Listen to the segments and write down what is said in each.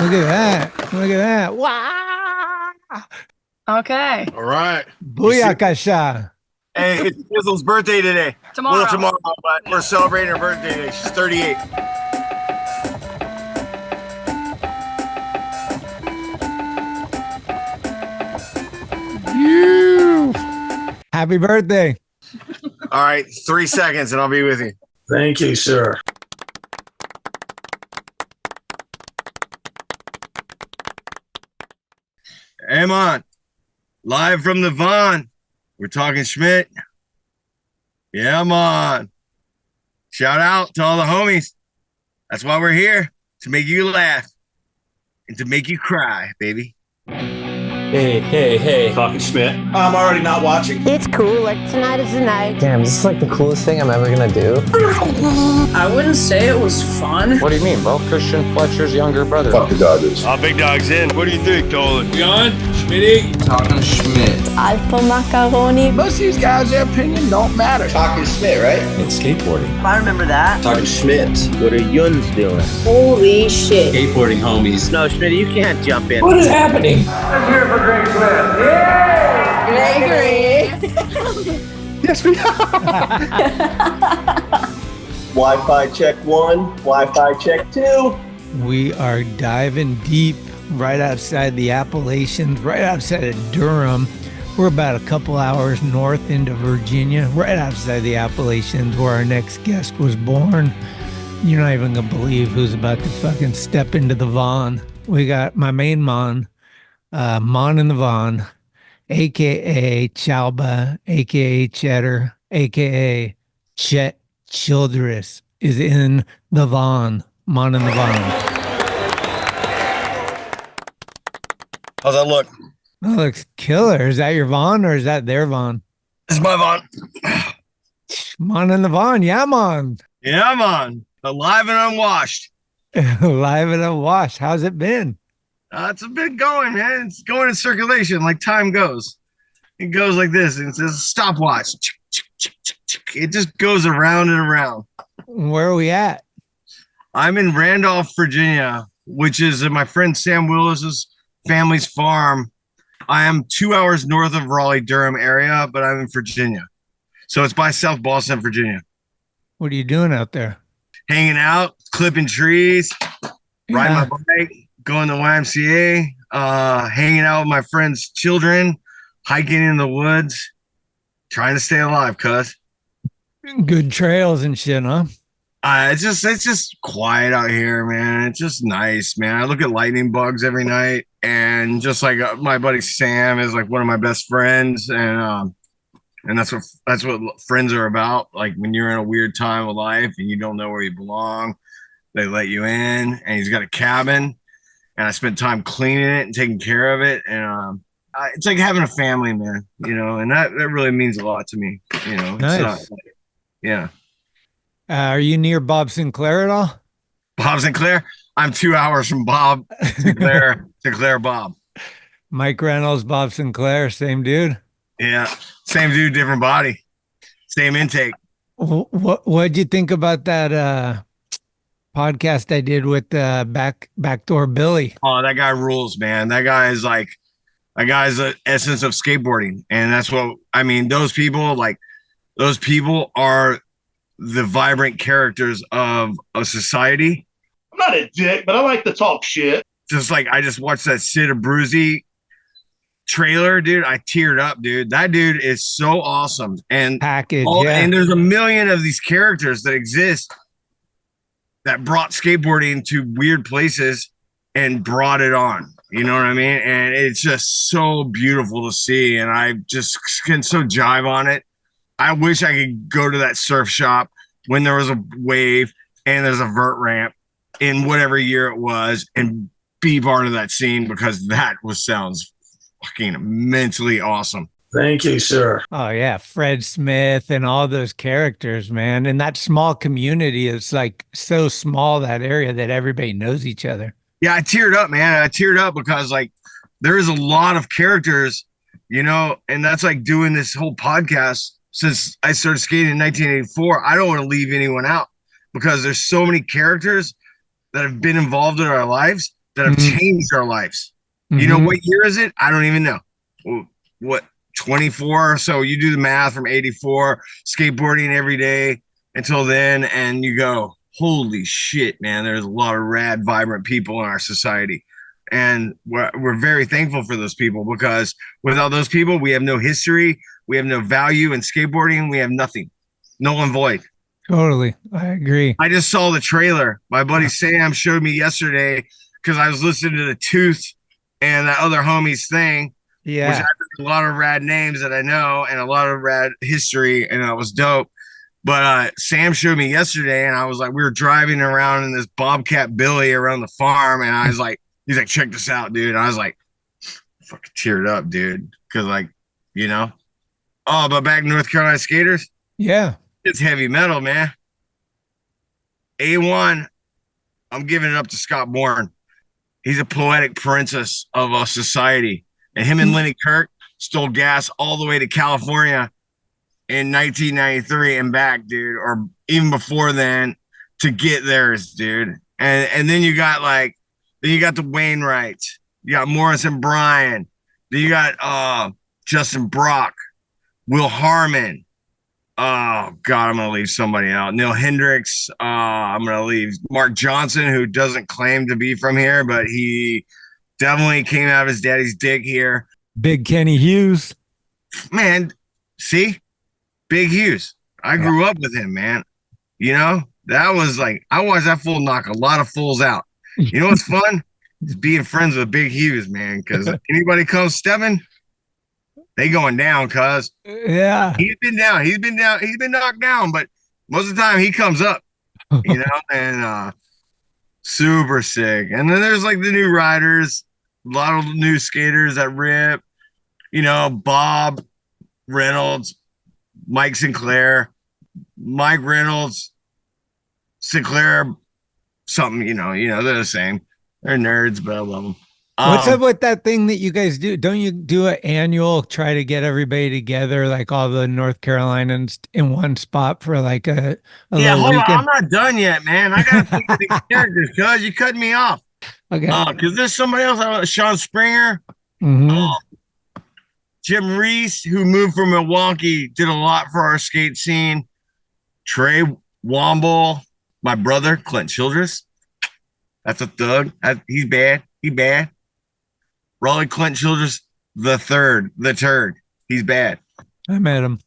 Look at that. Look at that. Wow. Okay. All right. Booyakasha. Hey, it's Fizzle's birthday today. Tomorrow. Well, tomorrow, but we're celebrating her birthday today. She's 38. You. Happy birthday. All right, 3 seconds and I'll be with you. Thank you, sir. Yeah Mon, live from the Von. We're talking Schmit. Yeah Mon. Shout out to all the homies. That's why we're here, to make you laugh and to make you cry, baby. Hey, Talkin Schmit. I'm already not watching. It's cool, like tonight is the night. Damn, this is like the coolest thing I'm ever gonna do. I wouldn't say it was fun. What do you mean? Well, Christian Fletcher's younger brother. Fuck the Dodgers. Big dog's in. What do you think, Dolan? We on? Schmitty? Talkin Schmit. Alpha macaroni. Most of these guys, their opinion don't matter. Talkin Schmit, right? It's skateboarding. I remember that. Talkin Schmit. What are Yuns doing? Holy shit. Skateboarding homies. No, Schmitty, you can't jump in. What is happening? Gregory. Yes, we are. Wi-Fi check 1, Wi-Fi check 2. We are diving deep right outside the Appalachians, right outside of Durham. We're about a couple hours north into Virginia, right outside the Appalachians, where our next guest was born. You're not even going to believe who's about to fucking step into the Von. We got my main Mon, Mon in the Von, a.k.a. Chalba, a.k.a. Cheddar, a.k.a. Chet Childress is in the Von. Mon in the Von. How's that look? That looks killer. Is that your Von or is that their Von? This is my Von. Mon in the Von. Yeah, Mon. Yeah Mon. Alive and unwashed. Live and unwashed. How's it been? It's been going, man. It's going in circulation like time goes. It goes like this. It's a stopwatch. It just goes around and around. Where are we at? I'm in Randolph, Virginia, which is my friend Sam Willis's family's farm. I am 2 hours north of Raleigh-Durham area, but I'm in Virginia. So it's by South Boston, Virginia. What are you doing out there? Hanging out, clipping trees, riding my bike, going to YMCA, hanging out with my friends' children, hiking in the woods, trying to stay alive, cuz. Good trails and shit, huh? It's just quiet out here, man. It's just nice, man. I look at lightning bugs every night, and just like my buddy Sam is like one of my best friends, and that's what friends are about. Like when you're in a weird time of life and you don't know where you belong, they let you in. And he's got a cabin, and I spent time cleaning it and taking care of it, and it's like having a family, man. You know, and that really means a lot to me. You know, Nice. Yeah. Are you near Bob Sinclair at all? Bob Sinclair. I'm 2 hours from Bob Sinclair. Sinclair Bob. Mike Reynolds, Bob Sinclair, same dude. Yeah, same dude, different body, same intake. What'd you think about that podcast I did with Backdoor Billy? Oh, that guy rules, man. That guy's the essence of skateboarding, and that's what I mean. Those people are the vibrant characters of a society. I'm not a dick, but I like to talk shit. Just like I just watched that Sid Abruzzi trailer, dude. I teared up, dude. That dude is so awesome. And Package, and there's a million of these characters that exist that brought skateboarding to weird places and brought it on. You know what I mean? And it's just so beautiful to see. And I just can so jive on it. I wish I could go to that surf shop when there was a wave and there's a vert ramp in whatever year it was and be part of that scene, because that sounds fucking immensely awesome. Thank you, sir. Oh yeah, Fred Smith and all those characters, man. And that small community is like so small, that area, that everybody knows each other. Yeah, I teared up, man. I teared up because like there is a lot of characters, you know, and that's like doing this whole podcast since I started skating in 1984. I don't want to leave anyone out because there's so many characters that have been involved in our lives that have Mhm. changed our lives. You know, what year is it? I don't even know. What, 24? So you do the math from 84, skateboarding every day until then, and you go, holy shit, man, there's a lot of rad, vibrant people in our society. And we're very thankful for those people, because without those people, we have no history, we have no value in skateboarding, we have nothing, null and void. Totally. I agree. I just saw the trailer. My buddy Sam showed me yesterday because I was listening to the Tooth and that other homie's thing, which Yeah. has a lot of rad names that I know and a lot of rad history, and that was dope. But Sam showed me yesterday, and I was like, we were driving around in this Bobcat Billy around the farm, and I was like, he's like, check this out, dude. And I was like, fucking teared up, dude, because like, you know, oh, but back North Carolina skaters, Yeah. it's heavy metal, man. A1, I'm giving it up to Scott Bourne. He's a poetic princess of a society. And him and Lenny Kirk stole gas all the way to California in 1993 and back, dude, or even before then, to get theirs, dude. And then you got the Wainwrights. You got Morris and Brian. Then you got Justin Brock, Will Harmon. Oh God, I'm gonna leave somebody out. Neil Hendricks. I'm gonna leave Mark Johnson, who doesn't claim to be from here, but he definitely came out of his daddy's dick here. Big Kenny Hughes. Man, see? Big Hughes. I grew up with him, man. You know, that was like, I watched that fool knock a lot of fools out. You know what's fun? Is being friends with Big Hughes, man, because anybody comes stepping, they going down, cuz. Yeah. He's been knocked down, but most of the time he comes up, you know, and super sick. And then there's like the new riders, a lot of new skaters that rip, you know, Bob Reynolds, Mike Sinclair, Mike Reynolds, Sinclair, something, you know, they're the same. They're nerds, but I love them. What's up with that thing that you guys do? Don't you do an annual, try to get everybody together, like all the North Carolinians in one spot for like a yeah, little hold weekend? on, I'm not done yet, man. I gotta think of these characters, cuz you cut me off. Okay. Because there's somebody else, Sean Springer, Jim Reese, who moved from Milwaukee, did a lot for our skate scene. Trey Womble, my brother, Clint Childress. That's a thug. He's bad. He bad. Raleigh Clint Childress, the turd. He's bad. I met him.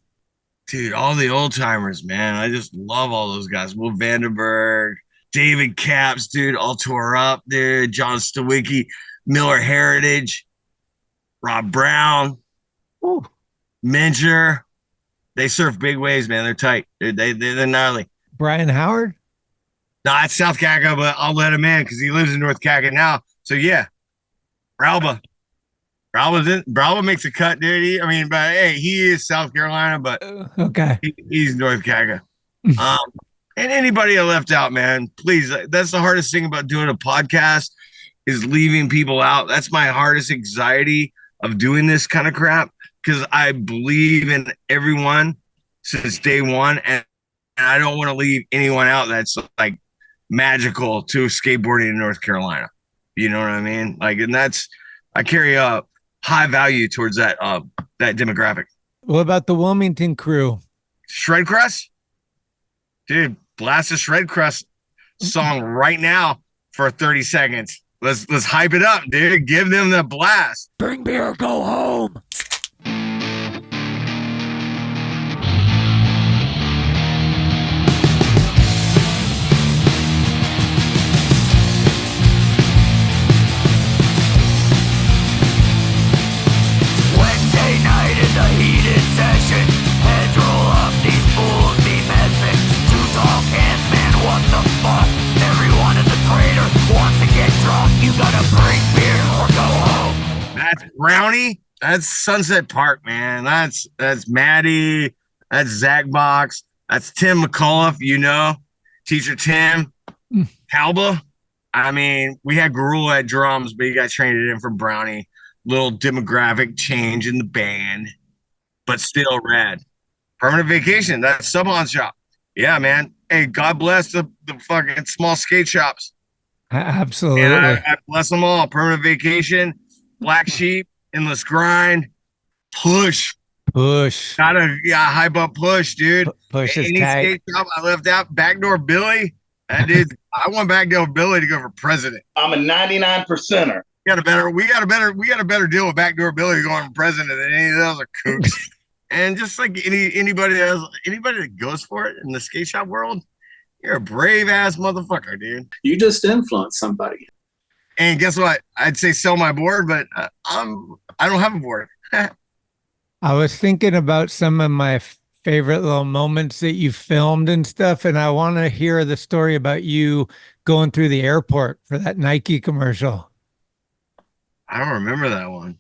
Dude, all the old timers, man. I just love all those guys. Will Vandenberg, David Capps, dude, all tore up, dude. John Stawicki, Miller Heritage, Rob Brown, Mincher. They surf big waves, man. They're tight. They're gnarly. Brian Howard? No, it's South Caca, but I'll let him in because he lives in North Caca now. So yeah, Bralba makes a cut, dude. But hey, he is South Carolina, but okay, he's North Caca. And anybody I left out, man, please. That's the hardest thing about doing a podcast is leaving people out. That's my hardest anxiety of doing this kind of crap, because I believe in everyone since day one, and I don't want to leave anyone out that's like magical to skateboarding in North Carolina. You know what I mean? Like, and I carry a high value towards that demographic. What about the Wilmington crew? Shred Crust? Dude, blast a Shred Crust song right now for 30 seconds. Let's hype it up, dude. Give them the blast. Bring beer, go home. That's Brownie. That's Sunset Park, man. That's Maddie. That's Zach Box. That's Tim McCullough, you know. Teacher Tim. Halba. I mean, we had Garula at drums, but he got traded in from Brownie. Little demographic change in the band, but still rad. Permanent Vacation. That's Subon Shop. Yeah, man. Hey, God bless the fucking small skate shops. Absolutely. And I bless them all. Permanent vacation, black sheep, endless grind, push. Gotta hype up push, dude. Push is Any tight. skate shop I left out, Backdoor Billy. That dude, I want Backdoor Billy to go for president. I'm a 99%er. We got a better deal with Backdoor Billy going for president than any of those other kooks. And just like anybody that goes for it in the skate shop world, you're a brave ass motherfucker, dude. You just influenced somebody. And guess what? I'd say sell my board, but I don't have a board. I was thinking about some of my favorite little moments that you filmed and stuff, and I want to hear the story about you going through the airport for that Nike commercial. I don't remember that one.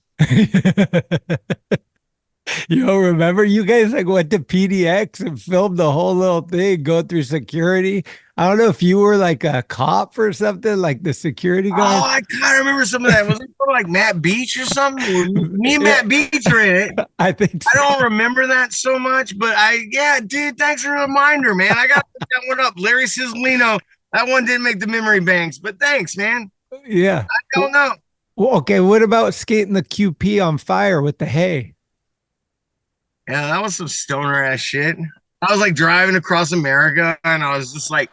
You don't remember? You guys like went to PDX and filmed the whole little thing, go through security. I don't know if you were like a cop or something, like the security guy. Oh, I kind of remember some of that. Was it like Matt Beach or something? Me and Matt Beach are in it. I think so. I don't remember that so much, but dude, thanks for the reminder, man. I got to put that one up. Larry Cislino. That one didn't make the memory banks, but thanks, man. Yeah. I don't know. Well, okay, what about skating the QP on fire with the hay? Yeah, that was some stoner ass shit. I was like driving across America and I was just like,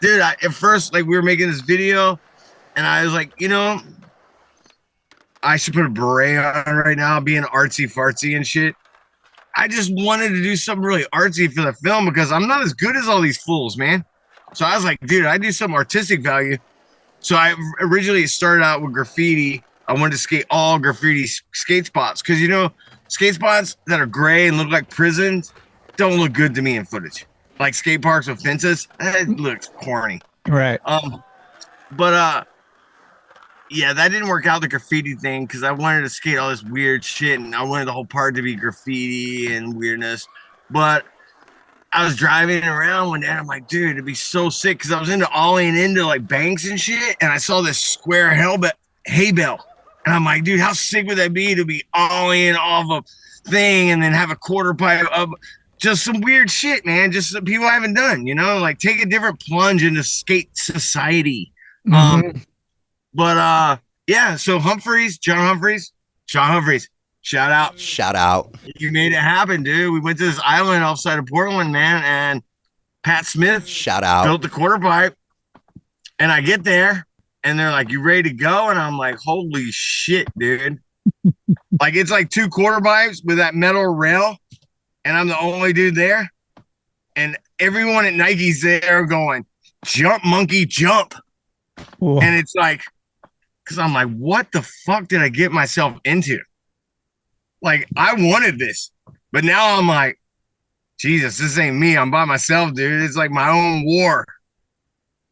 dude, at first, like we were making this video and I was like, I should put a beret on right now, being artsy fartsy and shit. I just wanted to do something really artsy for the film because I'm not as good as all these fools, man. So I was like, dude, I do some artistic value. So I originally started out with graffiti. I wanted to skate all graffiti skate spots because, skate spots that are gray and look like prisons don't look good to me in footage. Like skate parks with fences, it looks corny. Right. Yeah, that didn't work out, the graffiti thing, because I wanted to skate all this weird shit and I wanted the whole part to be graffiti and weirdness. But I was driving around one day and I'm like, dude, it'd be so sick because I was into ollieing into like banks and shit. And I saw this square hay bale. And I'm like, dude, how sick would that be to be ollieing off a thing and then have a quarter pipe up? Just some weird shit, man. Just some people haven't done, like take a different plunge into skate society. Mm-hmm. Yeah, so Sean Humphreys, shout out. You made it happen, dude. We went to this island outside of Portland, man, and Pat Smith built the quarter pipe. And I get there and they're like, you ready to go? And I'm like, holy shit, dude. Like it's like 2 quarter pipes with that metal rail, and I'm the only dude there. And everyone at Nike's there going, jump, monkey, jump. Whoa. And it's like, because I'm like, what the fuck did I get myself into? Like, I wanted this. But now I'm like, Jesus, this ain't me. I'm by myself, dude. It's like my own war.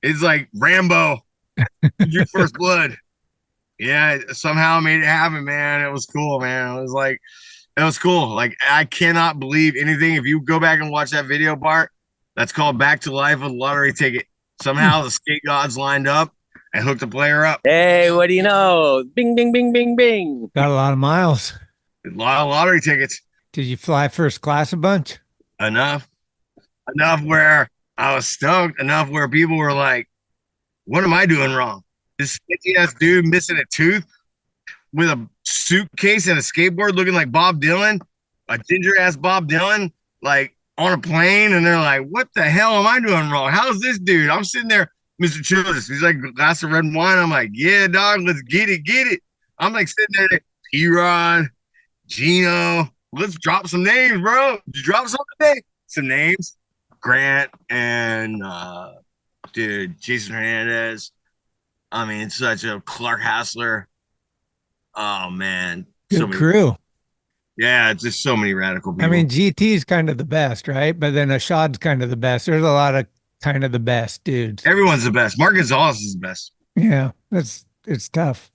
It's like Rambo, your first blood. Yeah, somehow I made it happen, man. It was cool, man. It was cool. Like, I cannot believe anything. If you go back and watch that video part, that's called Back to Life with a lottery ticket. Somehow the skate gods lined up and hooked the player up. Hey, what do you know? Bing, bing, bing, bing, bing. Got a lot of miles. A lot of lottery tickets. Did you fly first class a bunch? Enough where I was stoked. Enough where people were like, what am I doing wrong? This sketchy ass dude missing a tooth with a suitcase and a skateboard looking like Bob Dylan, a ginger ass Bob Dylan, like on a plane. And they're like, what the hell am I doing wrong? How's this dude? I'm sitting there, Mr. Childress. He's like, glass of red wine. I'm like, yeah, dog, let's get it. I'm like sitting there, P-Rod, Gino, let's drop some names, bro. Did you drop something today? Some names. Grant and dude, Jason Hernandez. I mean, such a Clark Hassler. Oh man. Good crew. Yeah, it's just so many radical people. I mean, GT is kind of the best, right? But then Ashad's kind of the best. There's a lot of kind of the best dudes. Everyone's the best. Mark Gonzalez is the best. Yeah, it's tough.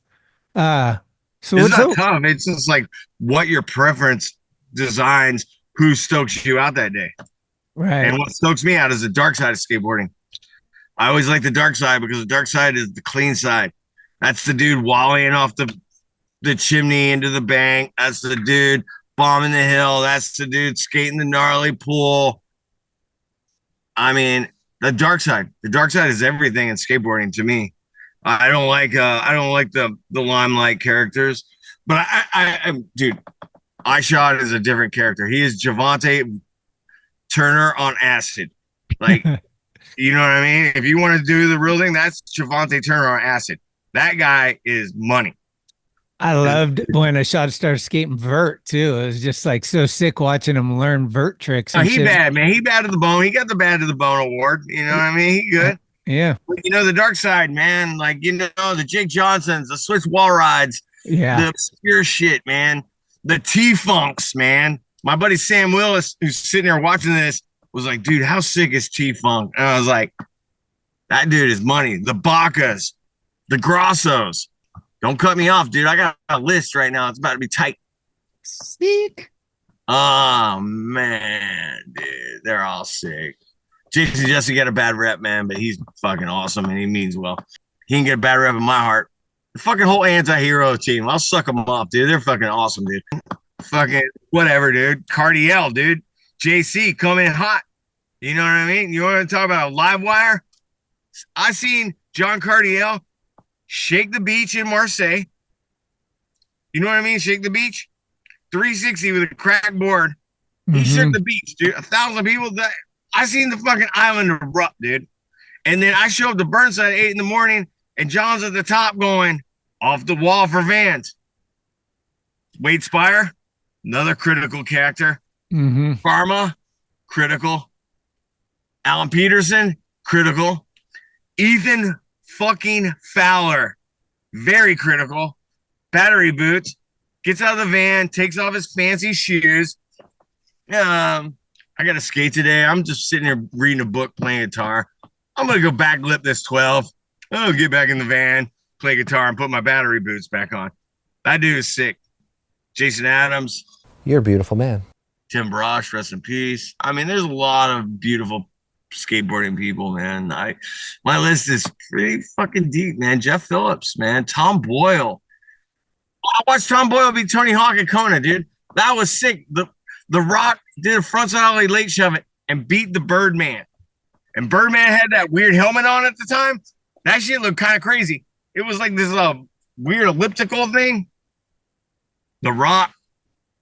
So it's not tough. It's just like what your preference designs who stokes you out that day. Right. And what stokes me out is the dark side of skateboarding. I always like the dark side because the dark side is the clean side. That's the dude volleying off the chimney into the bank. That's the dude bombing the hill. That's the dude skating the gnarly pool. I mean, the dark side is everything in skateboarding to me. I don't like the limelight characters, but dude, I shot is a different character. He is Javante Turner on acid. Like, you know what I mean? If you want to do the real thing, that's Javante Turner on acid. That guy is money. I loved when a shot started skating vert too. It was just like so sick watching him learn vert tricks. Oh, he bad, man. He bad to the bone. He got the bad to the bone award. You know what I mean? He good. Yeah. But, you know, the dark side, man. Like, you know, the Jake Johnsons, the Swiss wall rides, Yeah. the obscure shit, man. The T-Funks, man. My buddy Sam Willis, who's sitting there watching this, was like, dude, how sick is T-Funk? And I was like, that dude is money. The Bacas, the Grossos. Don't cut me off, dude. I got a list right now. It's about to be tight. Sick. Oh, man, dude. They're all sick. Jason Jesse got a bad rep, man, but he's fucking awesome and he means well. He can get a bad rep in my heart. The fucking whole anti-hero team. I'll suck them off, dude. They're fucking awesome, dude. Fucking whatever, dude. Cardiel, dude. JC coming in hot. You know what I mean? You want to talk about a live wire? I seen John Cardiel shake the beach in Marseille. You know what I mean? Shake the beach. 360 with a crack board. He shook the beach, dude. 1,000 people. I seen the fucking island erupt, dude. And then I show up to Burnside at 8 in the morning, and John's at the top going off the wall for Vans. Wade Spire, another critical character. Pharma, critical. Alan Peterson, critical. Ethan fucking Fowler, very critical. Battery boots, gets out of the van, takes off his fancy shoes. I got to skate today. I'm just sitting here reading a book, playing guitar. I'm going to go backlip this 12. I'll get back in the van, play guitar, and put my battery boots back on. That dude is sick. Jason Adams. You're a beautiful man. Tim Brosh, rest in peace. I mean, there's a lot of beautiful skateboarding people, man. My list is pretty fucking deep, man. Jeff Phillips, man. Tom Boyle. I watched Tom Boyle beat Tony Hawk at Kona, dude. That was sick. The Rock did a frontside ollie late shove it and beat the Birdman. And Birdman had that weird helmet on at the time. That shit looked kind of crazy. It was like this weird elliptical thing. The Rock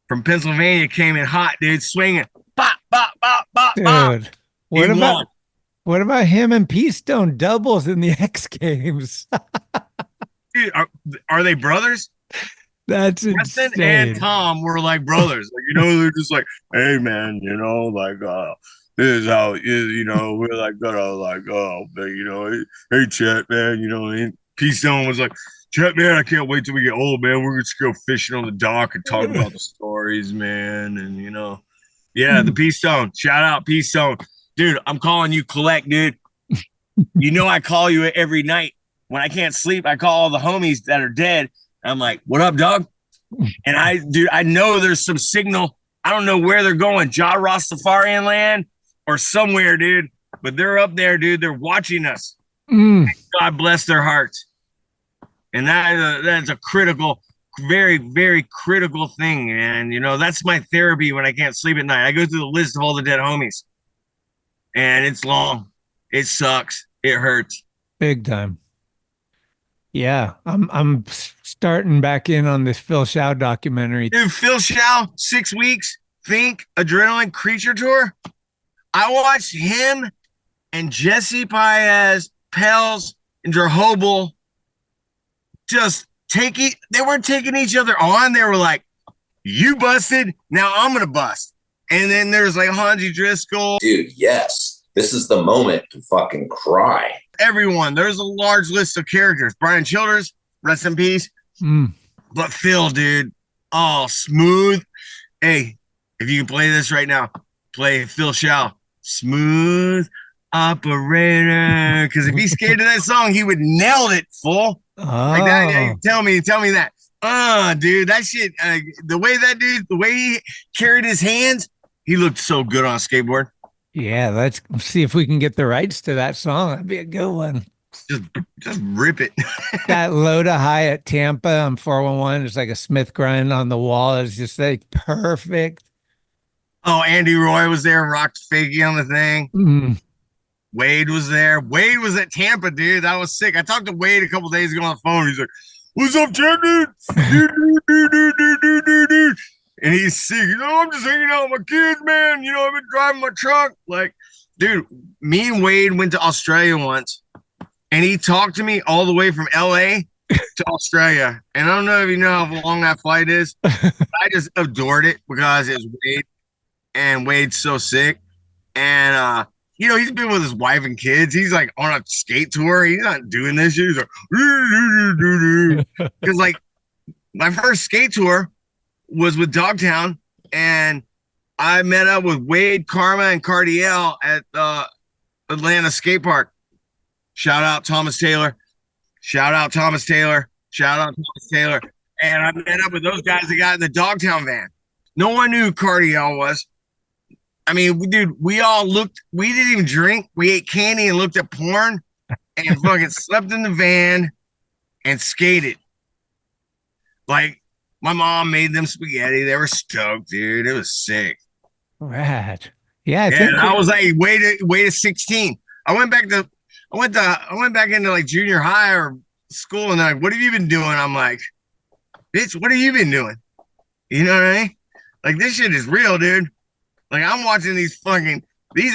from Pennsylvania came in hot, dude, swinging. Bop, bop, bop, bop, bop. Dude, what about him and P Stone doubles in the X Games? Dude, are they brothers? That's Justin insane. and Tom were like brothers. Like, you know, they're just like, hey man, you know, like this is how it is, you know, we're like you know, hey Chet, man, you know, and P Stone was like, Chet, man, I can't wait till we get old, man. We're just go fishing on the dock and talk about the stories, man. And you know, yeah, the P Stone. Shout out P Stone. Dude, I'm calling you collect, dude. You know I call you every night. When I can't sleep, I call all the homies that are dead. I'm like, what up, dog? And I know there's some signal. I don't know where they're going, Ja Rastafarian land or somewhere, dude. But they're up there, dude. They're watching us. God bless their hearts. And that's a critical, very, very critical thing. And, you know, that's my therapy when I can't sleep at night. I go through the list of all the dead homies. And it's long. It sucks. It hurts. Big time. Yeah, I'm starting back in on this Phil Shaw documentary. Dude, Phil Shaw, 6 weeks, Think, Adrenaline Creature Tour. I watched him and Jesse Paez, Pels, and Drehobel just they weren't taking each other on. They were like, you busted, now I'm going to bust. And then there's like Hanji Driscoll. Dude, yes. This is the moment to fucking cry. Everyone. There's a large list of characters. Brian Childress, rest in peace. But Phil, dude, smooth. Hey, if you can play this right now, play Phil Shaw. Smooth operator. Because if he skated that song, he would nail it full. Like that. Hey, tell me that. Dude, that shit, the way he carried his hands, he looked so good on a skateboard. Yeah, let's see if we can get the rights to that song. That'd be a good one. Just rip it. That Loda High at Tampa on 411 is like a Smith grind on the wall. It's just like perfect. Oh, Andy Roy was there and rocked Fakey on the thing. Wade was there. Wade was at Tampa, dude. That was sick. I talked to Wade a couple days ago on the phone. He's like, "What's up, Chad, dude? Dude. And he's sick. I'm just hanging out with my kids, man. I've been driving my truck. Like, dude, me and Wade went to Australia once, and he talked to me all the way from LA to Australia. And I don't know if you know how long that flight is. I just adored it because it's Wade, and Wade's so sick. And he's been with his wife and kids. He's like on a skate tour. He's not doing this shit. He's like, because like my first skate tour was with Dogtown, and I met up with Wade, Karma, and Cardiel at Atlanta Skate Park. Shout out Thomas Taylor. Shout out Thomas Taylor. Shout out Thomas Taylor. And I met up with those guys that got in the Dogtown van. No one knew who Cardiel was. I mean, dude, we all looked. We didn't even drink. We ate candy and looked at porn and fucking slept in the van and skated. Like, my mom made them spaghetti. They were stoked, dude. It was sick. Rad. Yeah. I was like, wait at 16. I went back into like junior high or school, and they're like, "What have you been doing?" I'm like, "Bitch, what have you been doing?" You know what I mean? Like, this shit is real, dude. Like, I'm watching these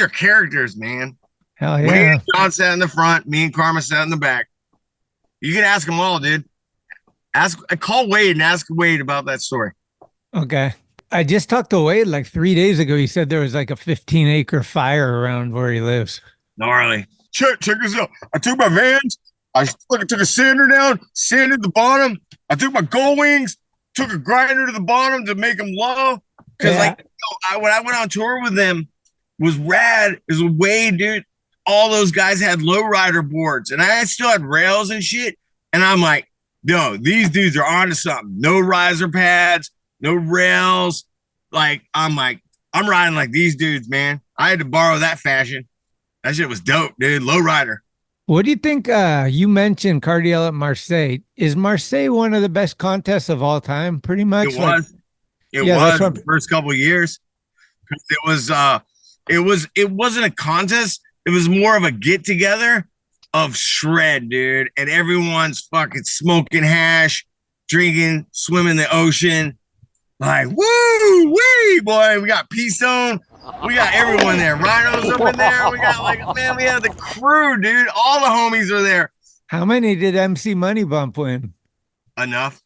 are characters, man. Hell yeah. Wade and John sat in the front. Me and Karma sat in the back. You can ask them all, dude. Call Wade and ask Wade about that story. Okay. I just talked to Wade like 3 days ago. He said there was like a 15-acre fire around where he lives. Gnarly. Check this out. I took my vans. I fucking took a sander down, sanded the bottom. I took my gold wings, took a grinder to the bottom to make them low. Because when I went on tour with them, was rad. It was Wade, dude. All those guys had lowrider boards, and I still had rails and shit. And I'm like, no, these dudes are onto something. No riser pads, no rails. Like, I'm riding like these dudes, man. I had to borrow that fashion. That shit was dope, dude. Lowrider. What do you think? You mentioned Cardiel at Marseille. Is Marseille one of the best contests of all time? Pretty much. It was. It was the first couple of years. It wasn't a contest. It was more of a get together of shred, dude. And everyone's fucking smoking hash, drinking, swimming in the ocean. Like, woo, wee, boy. We got P-Stone. We got everyone there. Rhino's up in there. We got we had the crew, dude. All the homies are there. How many did MC Money Bump win? Enough.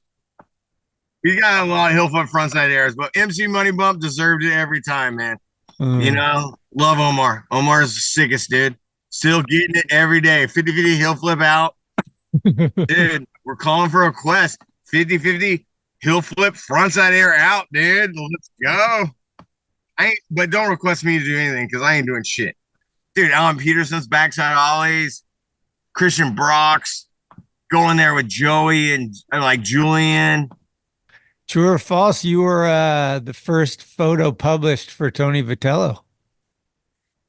We got a lot of hill foot frontside airs, but MC Money Bump deserved it every time, man. Love Omar. Omar's the sickest, dude. Still getting it every day. 50-50 hill flip out. Dude, we're calling for a quest. 50-50 hill flip frontside air out, dude. Let's go. But don't request me to do anything because I ain't doing shit. Dude, Alan Peterson's backside ollies. Christian Brock's going there with Joey and like Julian. True or false, you were the first photo published for Tony Vitello.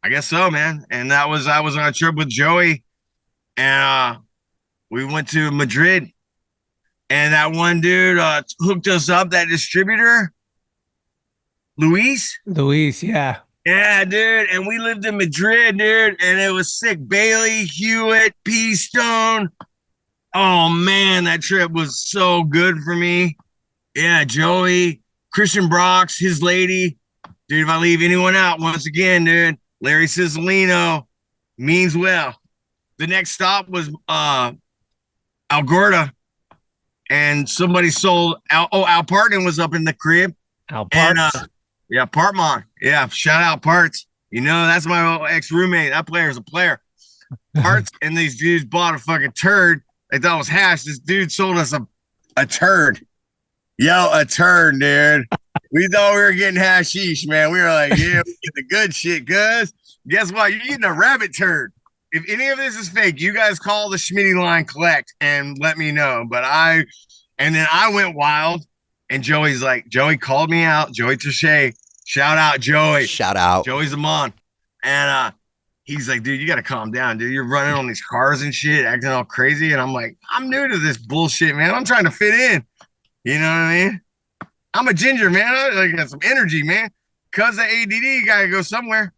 I guess so, man. And I was on a trip with Joey, and we went to Madrid, and that one dude hooked us up, that distributor, Luis, yeah. Yeah, dude. And we lived in Madrid, dude, and it was sick. Bailey, Hewitt, P-Stone. Oh, man, that trip was so good for me. Yeah, Joey, Christian Brock's, his lady. Dude, if I leave anyone out, once again, dude, Larry Cisolino means well. The next stop was Algorta, and somebody sold Al Parton was up in the crib. Al Parts. Yeah, Partmon. Yeah, shout out Parts. That's my ex-roommate. That player's a player. Parts and these dudes bought a fucking turd. They thought it was hash. This dude sold us a turd. Yo, a turd, dude. We thought we were getting hashish, man. We were like, yeah, we get the good shit, cuz. Guess what? You're getting a rabbit turd. If any of this is fake, you guys call the Schmitty line collect and let me know. And then I went wild, and Joey called me out. Joey Touche. Shout out, Joey. Shout out. Joey's a mon. And he's like, dude, you got to calm down, dude. You're running on these cars and shit, acting all crazy. And I'm like, I'm new to this bullshit, man. I'm trying to fit in. You know what I mean? I'm a ginger, man. I got some energy, man. Cause of ADD, you gotta go somewhere.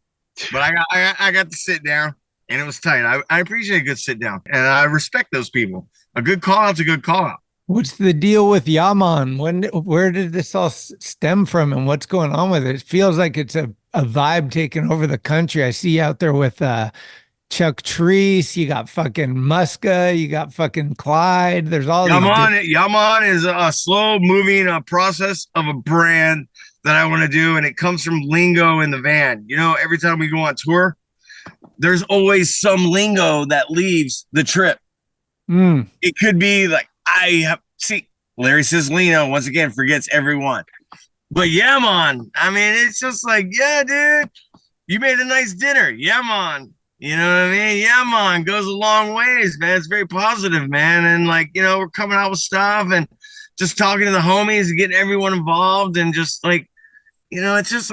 But I got to sit down. and it was tight. I appreciate a good sit down, and I respect those people. A good call out's a good call out. What's the deal with Yaman? Where did this all stem from, and what's going on with it? It feels like it's a vibe taking over the country. I see you out there with Chuck Treese, you got fucking Muska, you got fucking Clyde. There's all Yaman is a slow moving process of a brand that I want to do, and it comes from lingo in the van. You know, every time we go on tour, there's always some lingo that leaves the trip. It could be like, Larry Cislino once again forgets everyone. But yeah, Mon, I mean, it's just like, yeah, dude, you made a nice dinner. Yeah, Mon. You know what I mean? Yeah, Mon goes a long ways, man. It's very positive, man. And like, you know, we're coming out with stuff and just talking to the homies and getting everyone involved and just like, you know, it's just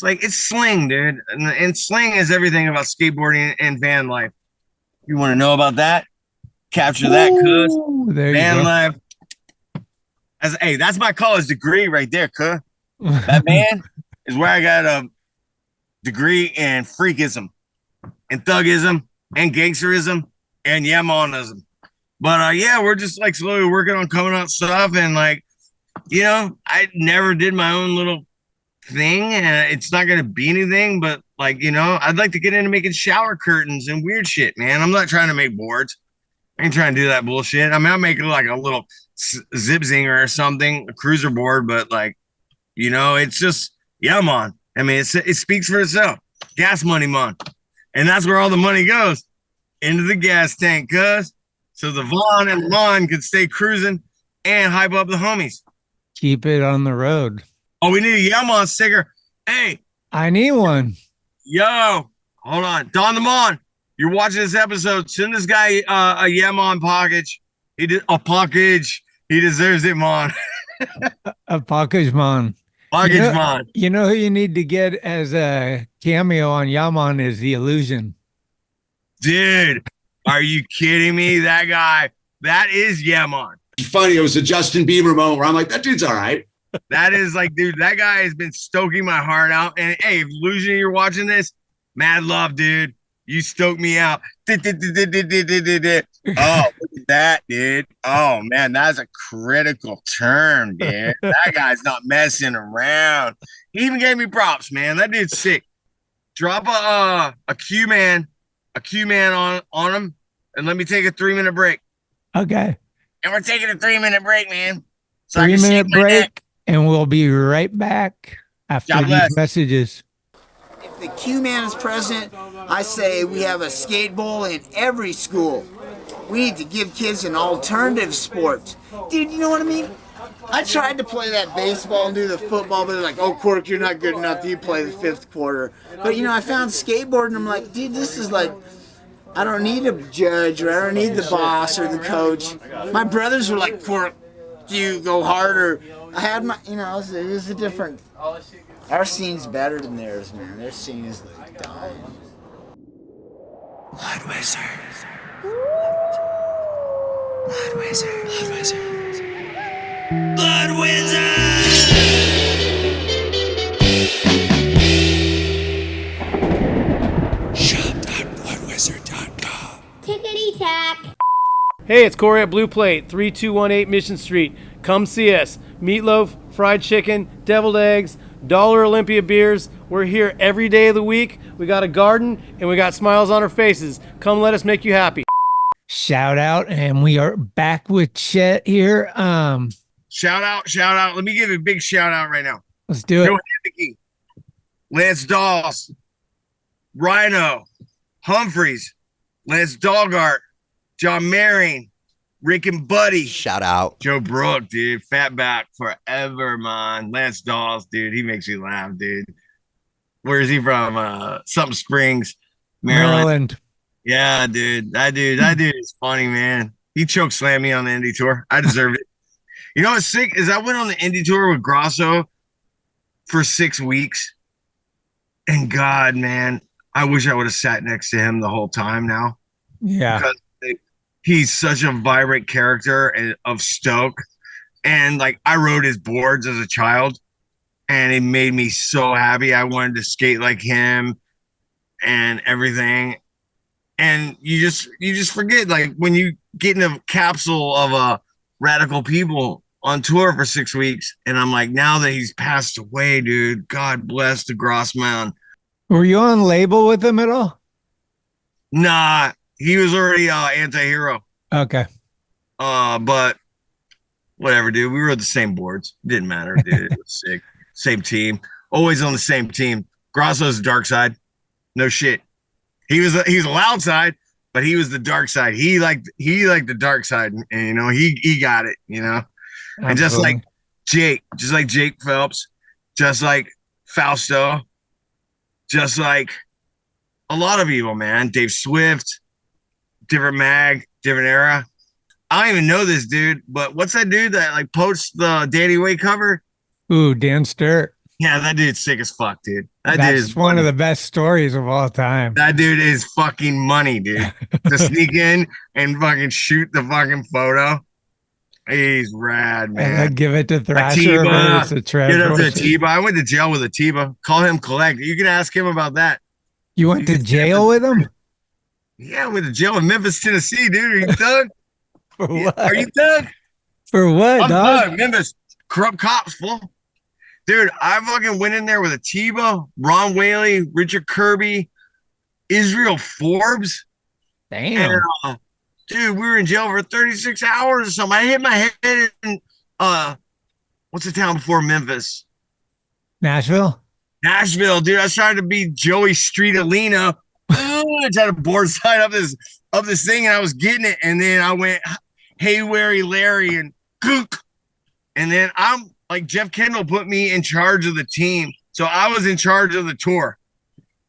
like it's sling, dude. And sling is everything about skateboarding and van life. You want to know about that? Capture that, cuz. Van life. Hey, that's my college degree right there, cuz. That van is where I got a degree in freakism and thugism and gangsterism and Yamonism. But yeah, we're just like slowly working on coming out stuff, and like, you know, I never did my own little thing, and it's not gonna be anything, but like, you know, I'd like to get into making shower curtains and weird shit, man. I'm not trying to make boards. I ain't trying to do that bullshit. I mean, I'll make like a little zip zinger or something, a cruiser board, but like, you know, it's just, yeah, Mon. I mean, it speaks for itself. Gas money, Mon. And that's where all the money goes, into the gas tank, cuz. So the Vaughn and Mon can stay cruising and hype up the homies. Keep it on the road. Oh, we need a Yaman sticker. Hey. I need one. Yo, hold on. Don the Mon, you're watching this episode. Send this guy a Yaman package. He deserves it, Mon. A package, Mon. Package, Mon. You know who you need to get as a cameo on Yaman is The Illusion. Dude, are you kidding me? That guy, that is Yaman. It's funny. It was a Justin Bieber moment where I'm like, that dude's all right. That is like, dude, that guy has been stoking my heart out. And hey, if Illusion, you're watching this, mad love, dude. You stoked me out. Oh, look at that, dude. Oh, man, that's a critical term, dude. That guy's not messing around. He even gave me props, man. That dude's sick. Drop a Q-man on him, and let me take a 3-minute break. Okay. And we're taking a 3-minute break, man. So 3-minute break, and we'll be right back after these messages. If the Q-Man is present, I say we have a skate bowl in every school. We need to give kids an alternative sport. Dude, you know what I mean? I tried to play that baseball and do the football, but they're like, oh, Quirk, you're not good enough. You play the 5th quarter. But, you know, I found skateboarding, and I'm like, dude, this is like, I don't need a judge, or I don't need the boss or the coach. My brothers were like, Quirk, do you go harder? I had my, you know, it was a different... Our scene's better than theirs, man. Their scene is like dying. Blood Wizard. Blood Wizard. Blood Wizard. Blood Wizard! Shop.bloodwizard.com. Tickety-tack. Hey, it's Corey at Blue Plate, 3218 Mission Street. Come see us. Meatloaf, fried chicken, deviled eggs, Dollar Olympia beers. We're here every day of the week. We got a garden and we got smiles on our faces. Come let us make you happy. Shout out, and we are back with Chet here. Shout out. Let me give a big shout out right now. Let's do it. Henneke, Lance Dawes, Rhino, Humphreys, Lance Dalgart, John Maring, Rick and Buddy. Shout out. Joe Brook, dude. Fatback forever, man. Lance Dawes, dude. He makes me laugh, dude. Where is he from? Something Springs, Maryland. Yeah, dude. That dude is funny, man. He choke slammed me on the Indy tour. I deserve it. You know what's sick is I went on the Indy tour with Grosso for 6 weeks. And God, man, I wish I would have sat next to him the whole time now. Yeah. Because he's such a vibrant character of Stoke. And like, I rode his boards as a child, and it made me so happy. I wanted to skate like him and everything. And you just forget, like, when you get in a capsule of radical people on tour for 6 weeks, and I'm like, now that he's passed away, dude, God bless the Grossman. Were you on label with him at all? Nah, he was already anti-hero. Okay. But whatever, dude. We were at the same boards. Didn't matter, dude. It was sick. Same team. Always on the same team. Grosso's the dark side. No shit. He was a loud side, but he was the dark side. He liked the dark side, and you know, he got it, you know. Absolutely. And just like Jake Phelps, just like Fausto, just like a lot of people, man. Dave Swift, different mag, different era. I don't even know this dude, but what's that dude that like posts the Danny Way cover? Ooh, Dan Sturt. Yeah, that dude's sick as fuck, dude. That That's dude is one funny. of the best stories of all time. That dude is fucking money, dude. To sneak in and fucking shoot the fucking photo. He's rad, man. And then give it to Thrasher. Atiba, Versus get up to Trevor. Atiba. I went to jail with Atiba. Call him collect. You can ask him about that. You went to jail with him? Yeah, I went to jail in Memphis, Tennessee, dude. Are you thug? For what? Are you thug? For what, I'm dog? thug. Memphis, corrupt cops, fool. Dude, I fucking went in there with Atiba, Ron Whaley, Richard Kirby, Israel Forbes. Damn. And, dude, we were in jail for 36 hours or something. I hit my head in, what's the town before Memphis? Nashville? Nashville, dude. I was trying to be Joey Streetalina. I tried to board side up this thing, and I was getting it. And then I went, hey, Wary Larry, and gook. And then I'm like, Jeff Kendall put me in charge of the team. So I was in charge of the tour.